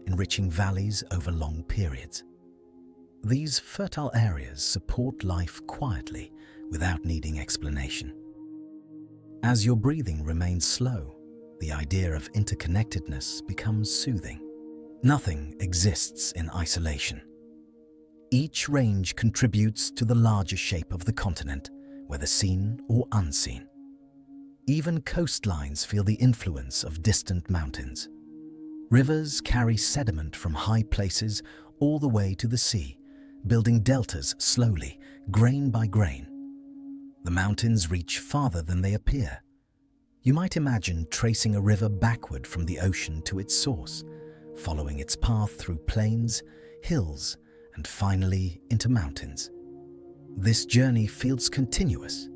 enriching valleys over long periods. These fertile areas support life quietly, without needing explanation. As your breathing remains slow, the idea of interconnectedness becomes soothing. Nothing exists in isolation. Each range contributes to the larger shape of the continent, whether seen or unseen. Even coastlines feel the influence of distant mountains. Rivers carry sediment from high places all the way to the sea, building deltas slowly, grain by grain. The mountains reach farther than they appear. You might imagine tracing a river backward from the ocean to its source, following its path through plains, hills, and finally into mountains. This journey feels continuous,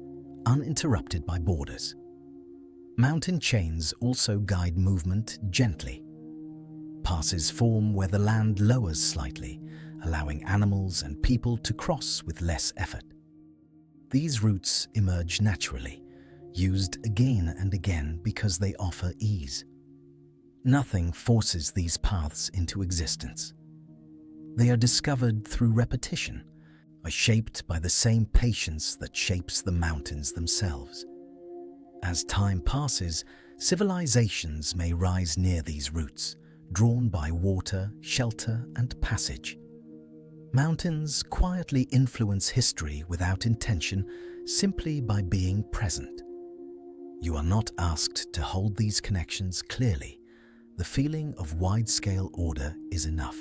uninterrupted by borders. Mountain chains also guide movement gently. Passes form where the land lowers slightly, allowing animals and people to cross with less effort. These routes emerge naturally, used again and again because they offer ease. Nothing forces these paths into existence. They are discovered through repetition, are shaped by the same patience that shapes the mountains themselves. As time passes, civilizations may rise near these routes, drawn by water, shelter, and passage. Mountains quietly influence history without intention, simply by being present. You are not asked to hold these connections clearly. The feeling of wide-scale order is enough.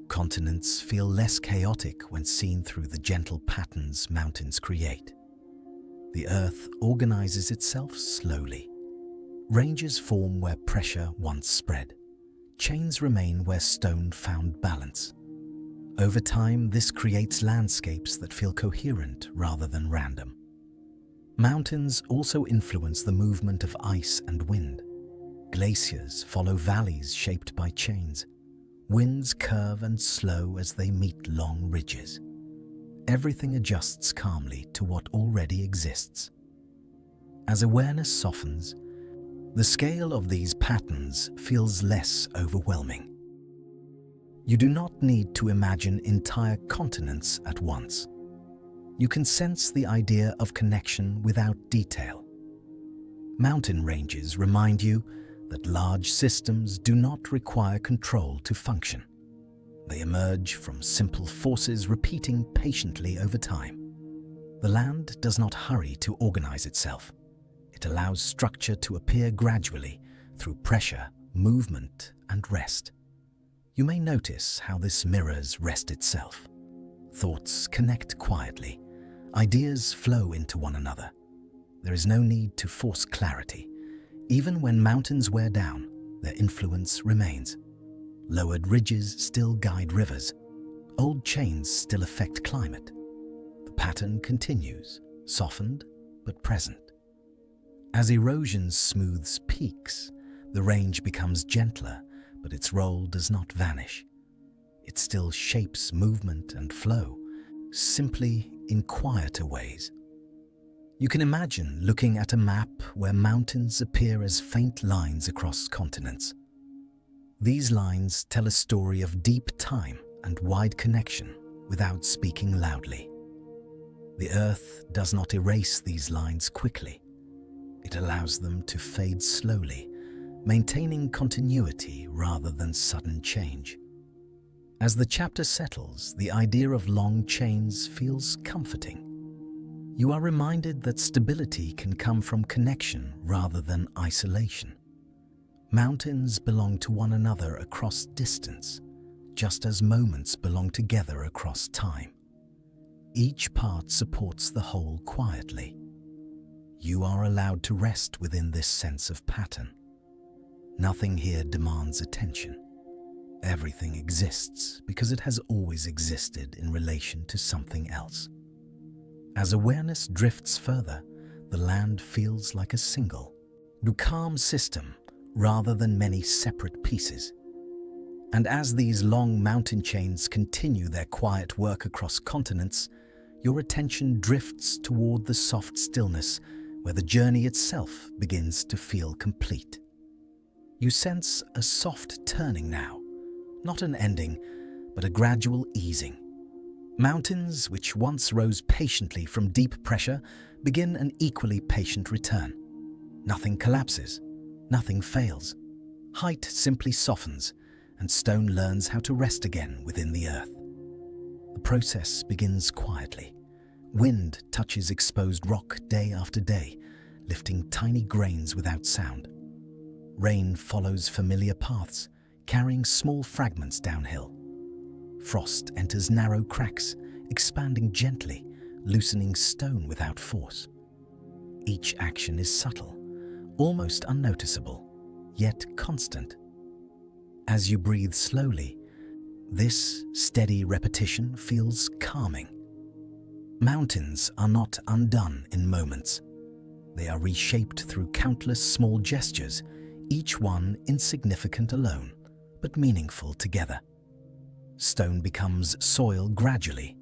Continents feel less chaotic when seen through the gentle patterns mountains create. The earth organizes itself slowly. Ranges form where pressure once spread. Chains remain where stone found balance. Over time, this creates landscapes that feel coherent rather than random. Mountains also influence the movement of ice and wind. Glaciers follow valleys shaped by chains. Winds curve and slow as they meet long ridges. Everything adjusts calmly to what already exists. As awareness softens, the scale of these patterns feels less overwhelming. You do not need to imagine entire continents at once. You can sense the idea of connection without detail. Mountain ranges remind you that large systems do not require control to function. They emerge from simple forces repeating patiently over time. The land does not hurry to organize itself. It allows structure to appear gradually through pressure, movement, and rest. You may notice how this mirrors rest itself. Thoughts connect quietly. Ideas flow into one another. There is no need to force clarity. Even when mountains wear down, their influence remains. Lowered ridges still guide rivers. Old chains still affect climate. The pattern continues, softened but present. As erosion smooths peaks, the range becomes gentler, but its role does not vanish. It still shapes movement and flow, simply in quieter ways. You can imagine looking at a map where mountains appear as faint lines across continents. These lines tell a story of deep time and wide connection without speaking loudly. The Earth does not erase these lines quickly. It allows them to fade slowly, maintaining continuity rather than sudden change. As the chapter settles, the idea of long chains feels comforting. You are reminded that stability can come from connection rather than isolation. Mountains belong to one another across distance, just as moments belong together across time. Each part supports the whole quietly. You are allowed to rest within this sense of pattern. Nothing here demands attention. Everything exists because it has always existed in relation to something else. As awareness drifts further, the land feels like a single, calm system rather than many separate pieces. And as these long mountain chains continue their quiet work across continents, your attention drifts toward the soft stillness where the journey itself begins to feel complete. You sense a soft turning now, not an ending, but a gradual easing. Mountains, which once rose patiently from deep pressure, begin an equally patient return. Nothing collapses, nothing fails. Height simply softens, and stone learns how to rest again within the earth. The process begins quietly. Wind touches exposed rock day after day, lifting tiny grains without sound. Rain follows familiar paths, carrying small fragments downhill. Frost enters narrow cracks, expanding gently, loosening stone without force. Each action is subtle, almost unnoticeable, yet constant. As you breathe slowly, this steady repetition feels calming. Mountains are not undone in moments. They are reshaped through countless small gestures, each one insignificant alone, but meaningful together. Stone becomes soil gradually.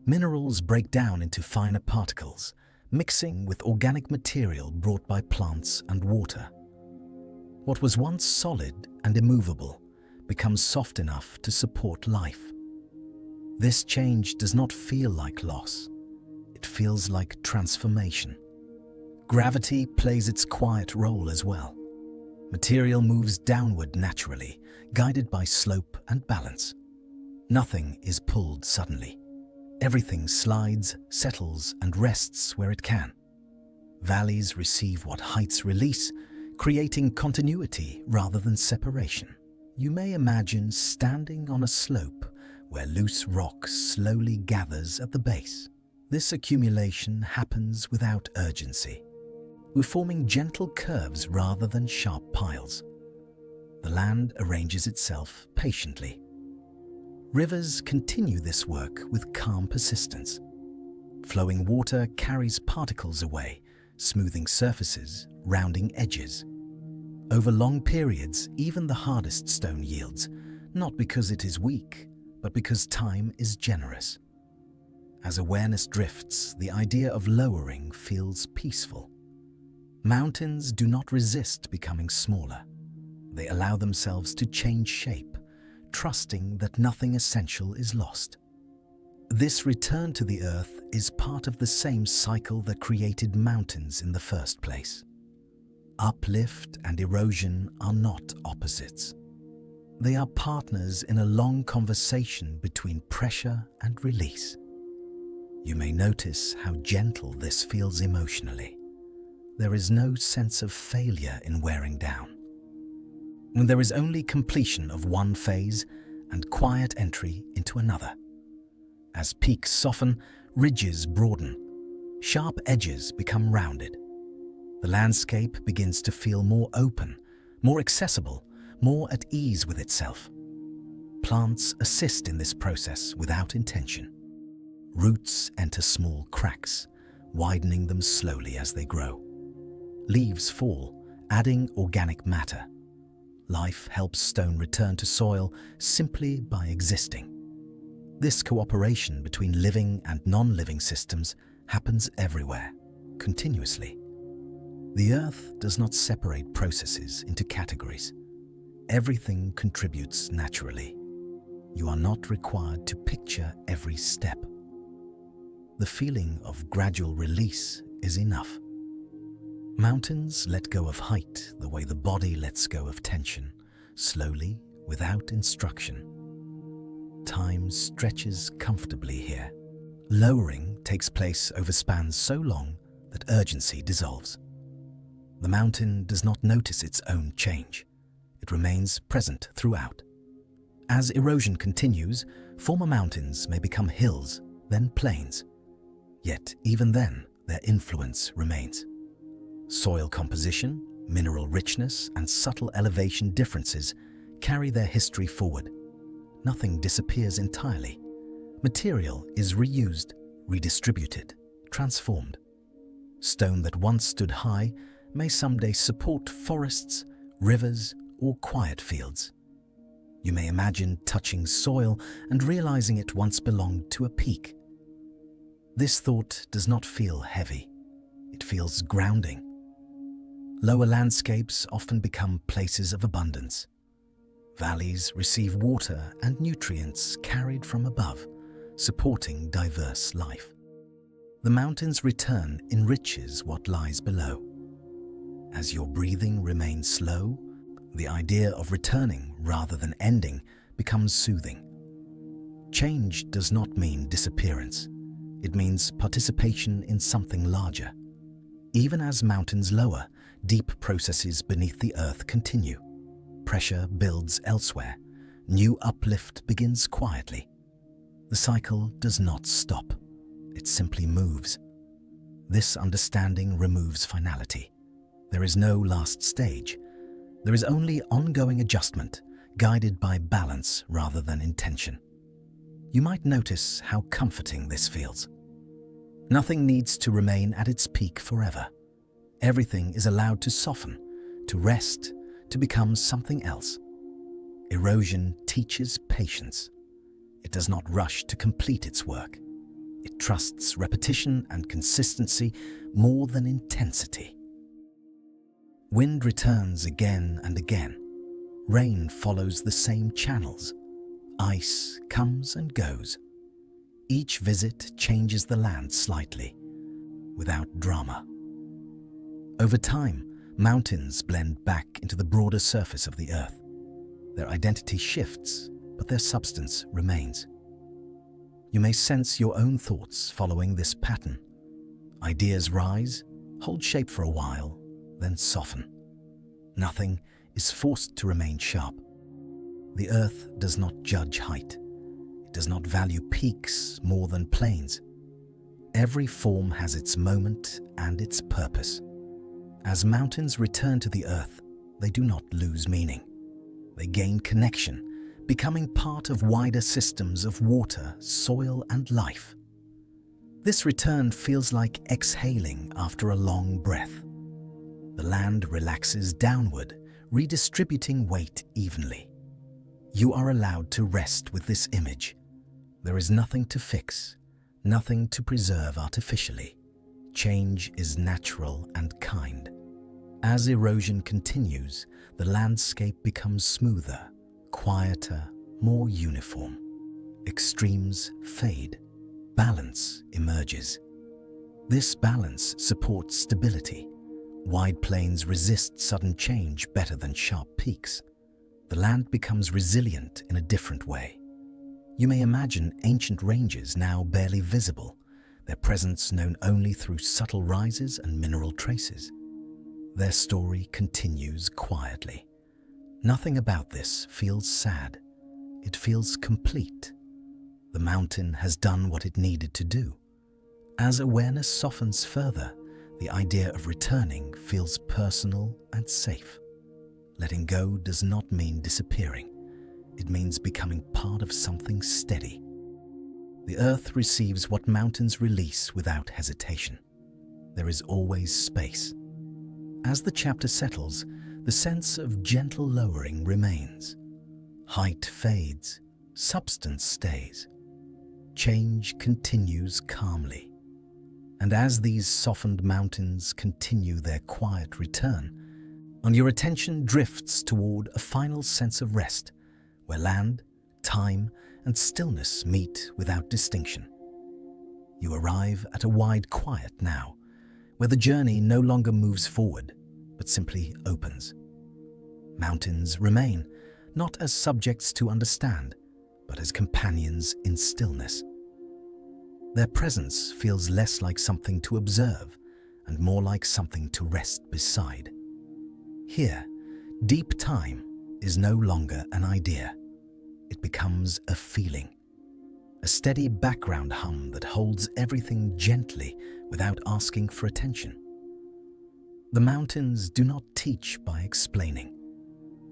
Minerals break down into finer particles, mixing with organic material brought by plants and water. What was once solid and immovable becomes soft enough to support life. This change does not feel like loss. It feels like transformation. Gravity plays its quiet role as well. Material moves downward naturally, guided by slope and balance. Nothing is pulled suddenly. Everything slides, settles, and rests where it can. Valleys receive what heights release, creating continuity rather than separation. You may imagine standing on a slope where loose rock slowly gathers at the base. This accumulation happens without urgency. We're forming gentle curves rather than sharp piles. The land arranges itself patiently. Rivers continue this work with calm persistence. Flowing water carries particles away, smoothing surfaces, rounding edges. Over long periods, even the hardest stone yields, not because it is weak, but because time is generous. As awareness drifts, the idea of lowering feels peaceful. Mountains do not resist becoming smaller. They allow themselves to change shape, trusting that nothing essential is lost. This return to the earth is part of the same cycle that created mountains in the first place. Uplift and erosion are not opposites. They are partners in a long conversation between pressure and release. You may notice how gentle this feels emotionally. There is no sense of failure in wearing down. When there is only completion of one phase and quiet entry into another. As peaks soften, ridges broaden, sharp edges become rounded. The landscape begins to feel more open, more accessible, more at ease with itself. Plants assist in this process without intention. Roots enter small cracks, widening them slowly as they grow. Leaves fall, adding organic matter. Life helps stone return to soil simply by existing. This cooperation between living and non-living systems happens everywhere, continuously. The Earth does not separate processes into categories. Everything contributes naturally. You are not required to picture every step. The feeling of gradual release is enough. Mountains let go of height the way the body lets go of tension, slowly, without instruction. Time stretches comfortably here. Lowering takes place over spans so long that urgency dissolves. The mountain does not notice its own change. It remains present throughout. As erosion continues, former mountains may become hills, then plains. Yet even then, their influence remains. Soil composition, mineral richness, and subtle elevation differences carry their history forward. Nothing disappears entirely. Material is reused, redistributed, transformed. Stone that once stood high may someday support forests, rivers, or quiet fields. You may imagine touching soil and realizing it once belonged to a peak. This thought does not feel heavy. It feels grounding. Lower landscapes often become places of abundance. Valleys receive water and nutrients carried from above, supporting diverse life. The mountain's return enriches what lies below. As your breathing remains slow, the idea of returning rather than ending becomes soothing. Change does not mean disappearance. It means participation in something larger. Even as mountains lower, deep processes beneath the earth continue. Pressure builds elsewhere. New uplift begins quietly. The cycle does not stop. It simply moves. This understanding removes finality. There is no last stage. There is only ongoing adjustment, guided by balance rather than intention. You might notice how comforting this feels. Nothing needs to remain at its peak forever. Everything is allowed to soften, to rest, to become something else. Erosion teaches patience. It does not rush to complete its work. It trusts repetition and consistency more than intensity. Wind returns again and again. Rain follows the same channels. Ice comes and goes. Each visit changes the land slightly, without drama. Over time, mountains blend back into the broader surface of the earth. Their identity shifts, but their substance remains. You may sense your own thoughts following this pattern. Ideas rise, hold shape for a while, then soften. Nothing is forced to remain sharp. The earth does not judge height. It does not value peaks more than plains. Every form has its moment and its purpose. As mountains return to the earth, they do not lose meaning. They gain connection, becoming part of wider systems of water, soil, and life. This return feels like exhaling after a long breath. The land relaxes downward, redistributing weight evenly. You are allowed to rest with this image. There is nothing to fix, nothing to preserve artificially. Change is natural and kind. As erosion continues, the landscape becomes smoother, quieter, more uniform. Extremes fade. Balance emerges. This balance supports stability. Wide plains resist sudden change better than sharp peaks. The land becomes resilient in a different way. You may imagine ancient ranges now barely visible, their presence known only through subtle rises and mineral traces. Their story continues quietly. Nothing about this feels sad. It feels complete. The mountain has done what it needed to do. As awareness softens further, the idea of returning feels personal and safe. Letting go does not mean disappearing. It means becoming part of something steady. The earth receives what mountains release without hesitation. There is always space. As the chapter settles, the sense of gentle lowering remains. Height fades, substance stays. Change continues calmly. And as these softened mountains continue their quiet return, and your attention drifts toward a final sense of rest, where land, time, and stillness meet without distinction. You arrive at a wide quiet now, where the journey no longer moves forward, but simply opens. Mountains remain, not as subjects to understand, but as companions in stillness. Their presence feels less like something to observe and more like something to rest beside. Here, deep time is no longer an idea. It becomes a feeling, a steady background hum that holds everything gently without asking for attention. The mountains do not teach by explaining.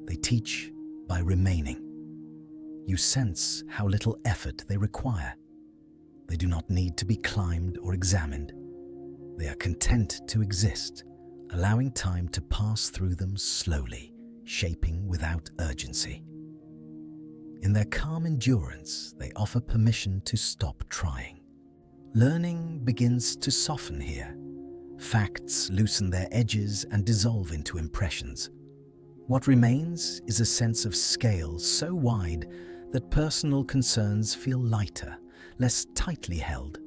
They teach by remaining. You sense how little effort they require. They do not need to be climbed or examined. They are content to exist, allowing time to pass through them slowly, shaping without urgency. In their calm endurance, they offer permission to stop trying. Learning begins to soften here. Facts loosen their edges and dissolve into impressions. What remains is a sense of scale so wide that personal concerns feel lighter, less tightly held.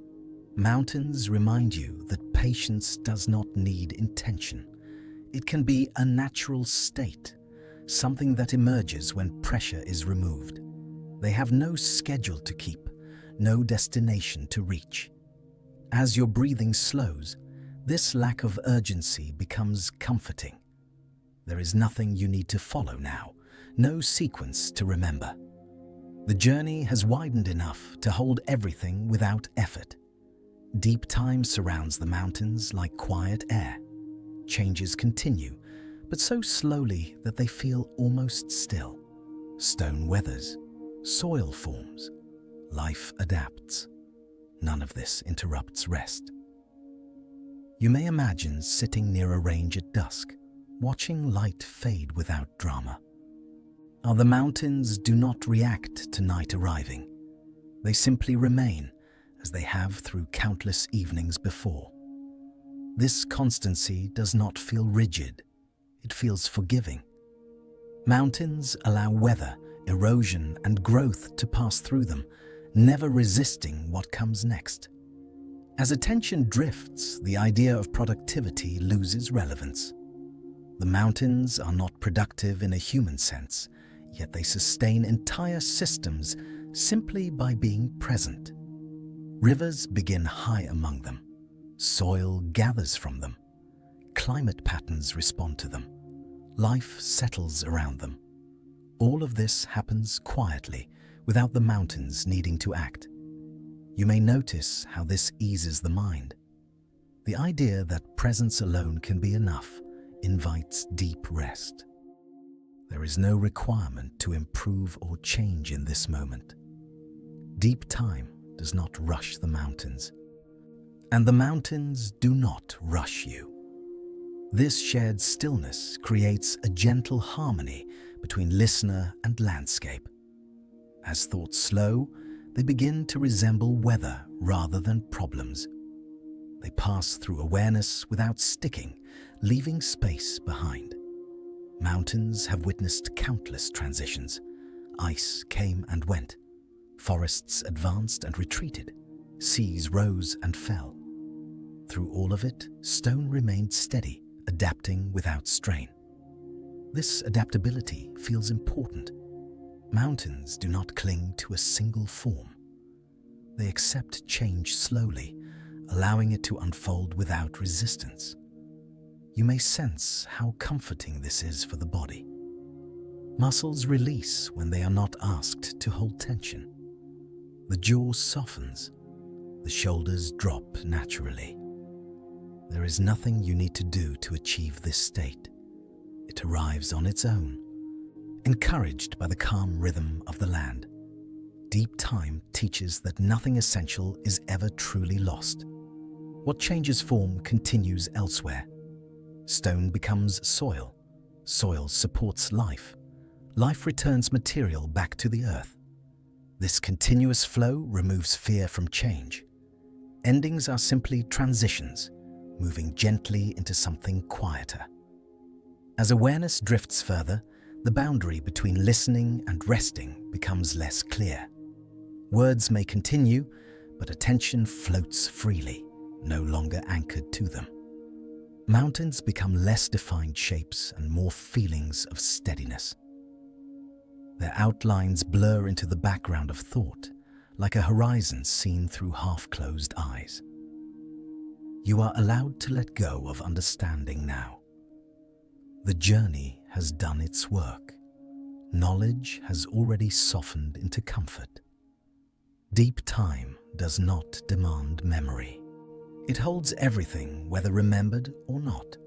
Mountains remind you that patience does not need intention. It can be a natural state, something that emerges when pressure is removed. They have no schedule to keep, no destination to reach. As your breathing slows, this lack of urgency becomes comforting. There is nothing you need to follow now, no sequence to remember. The journey has widened enough to hold everything without effort. Deep time surrounds the mountains like quiet air. Changes continue, but so slowly that they feel almost still. Stone weathers, soil forms, life adapts. None of this interrupts rest. You may imagine sitting near a range at dusk, watching light fade without drama. The mountains do not react to night arriving. They simply remain, as they have through countless evenings before. This constancy does not feel rigid. It feels forgiving. Mountains allow weather, erosion, and growth to pass through them, never resisting what comes next. As attention drifts, the idea of productivity loses relevance. The mountains are not productive in a human sense, yet they sustain entire systems simply by being present. Rivers begin high among them. Soil gathers from them. Climate patterns respond to them. Life settles around them. All of this happens quietly, without the mountains needing to act. You may notice how this eases the mind. The idea that presence alone can be enough invites deep rest. There is no requirement to improve or change in this moment. Deep time does not rush the mountains, and the mountains do not rush you. This shared stillness creates a gentle harmony between listener and landscape. As thoughts slow, they begin to resemble weather rather than problems. They pass through awareness without sticking, leaving space behind. Mountains have witnessed countless transitions. Ice came and went. Forests advanced and retreated. Seas rose and fell. Through all of it, stone remained steady, adapting without strain. This adaptability feels important. Mountains do not cling to a single form. They accept change slowly, allowing it to unfold without resistance. You may sense how comforting this is for the body. Muscles release when they are not asked to hold tension. The jaw softens. The shoulders drop naturally. There is nothing you need to do to achieve this state. It arrives on its own, encouraged by the calm rhythm of the land. Deep time teaches that nothing essential is ever truly lost. What changes form continues elsewhere. Stone becomes soil. Soil supports life. Life returns material back to the earth. This continuous flow removes fear from change. Endings are simply transitions, moving gently into something quieter. As awareness drifts further, the boundary between listening and resting becomes less clear. Words may continue, but attention floats freely, no longer anchored to them. Mountains become less defined shapes and more feelings of steadiness. Their outlines blur into the background of thought, like a horizon seen through half-closed eyes. You are allowed to let go of understanding now. The journey has done its work. Knowledge has already softened into comfort. Deep time does not demand memory. It holds everything, whether remembered or not.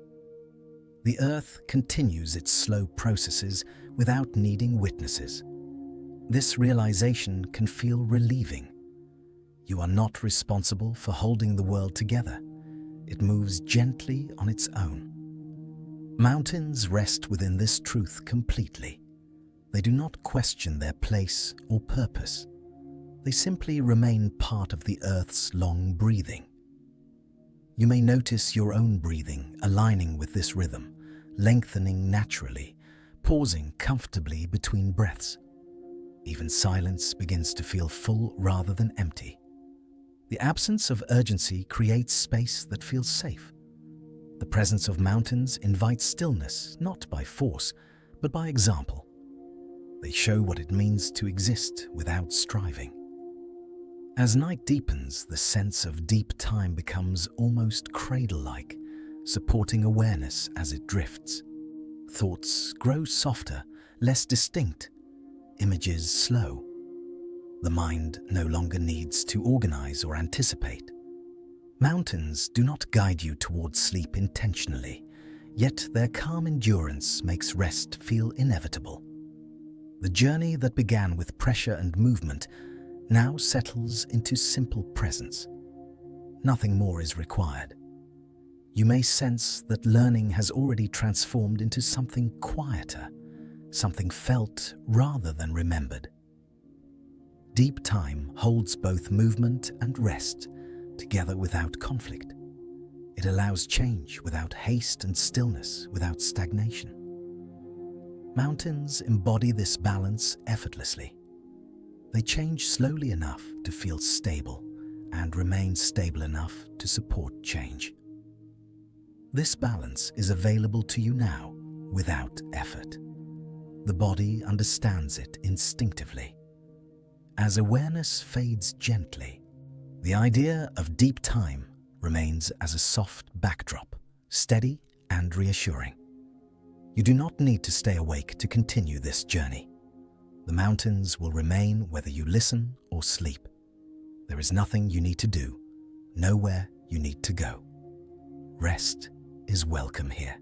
The earth continues its slow processes without needing witnesses. This realization can feel relieving. You are not responsible for holding the world together. It moves gently on its own. Mountains rest within this truth completely. They do not question their place or purpose. They simply remain part of the earth's long breathing. You may notice your own breathing aligning with this rhythm, lengthening naturally, pausing comfortably between breaths. Even silence begins to feel full rather than empty. The absence of urgency creates space that feels safe. The presence of mountains invites stillness, not by force, but by example. They show what it means to exist without striving. As night deepens, the sense of deep time becomes almost cradle-like, supporting awareness as it drifts. Thoughts grow softer, less distinct, images slow. The mind no longer needs to organize or anticipate. Mountains do not guide you towards sleep intentionally, yet their calm endurance makes rest feel inevitable. The journey that began with pressure and movement now settles into simple presence. Nothing more is required. You may sense that learning has already transformed into something quieter, something felt rather than remembered. Deep time holds both movement and rest together without conflict. It allows change without haste and stillness without stagnation. Mountains embody this balance effortlessly. They change slowly enough to feel stable and remain stable enough to support change. This balance is available to you now without effort. The body understands it instinctively. As awareness fades gently, the idea of deep time remains as a soft backdrop, steady and reassuring. You do not need to stay awake to continue this journey. The mountains will remain whether you listen or sleep. There is nothing you need to do, nowhere you need to go. Rest is welcome here.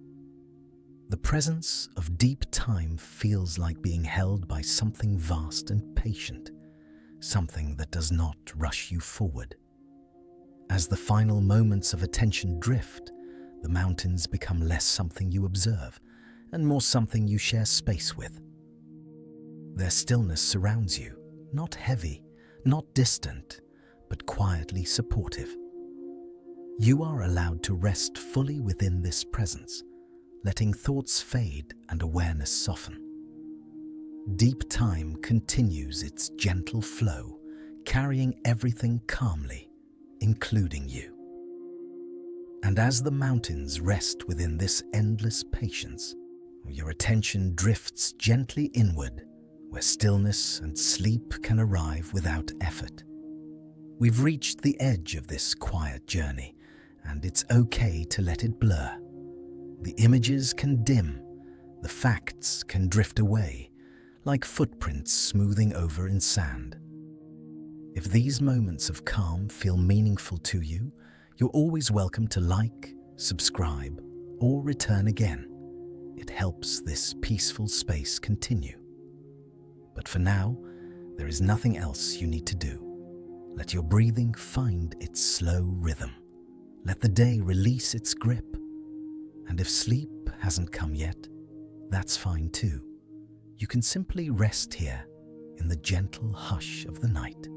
The presence of deep time feels like being held by something vast and patient, something that does not rush you forward. As the final moments of attention drift, the mountains become less something you observe and more something you share space with. Their stillness surrounds you, not heavy, not distant, but quietly supportive. You are allowed to rest fully within this presence, letting thoughts fade and awareness soften. Deep time continues its gentle flow, carrying everything calmly, including you. And as the mountains rest within this endless patience, your attention drifts gently inward, where stillness and sleep can arrive without effort. We've reached the edge of this quiet journey, and it's okay to let it blur. The images can dim, the facts can drift away, like footprints smoothing over in sand. If these moments of calm feel meaningful to you, you're always welcome to like, subscribe, or return again. It helps this peaceful space continue. But for now, there is nothing else you need to do. Let your breathing find its slow rhythm. Let the day release its grip. And if sleep hasn't come yet, that's fine too. You can simply rest here in the gentle hush of the night.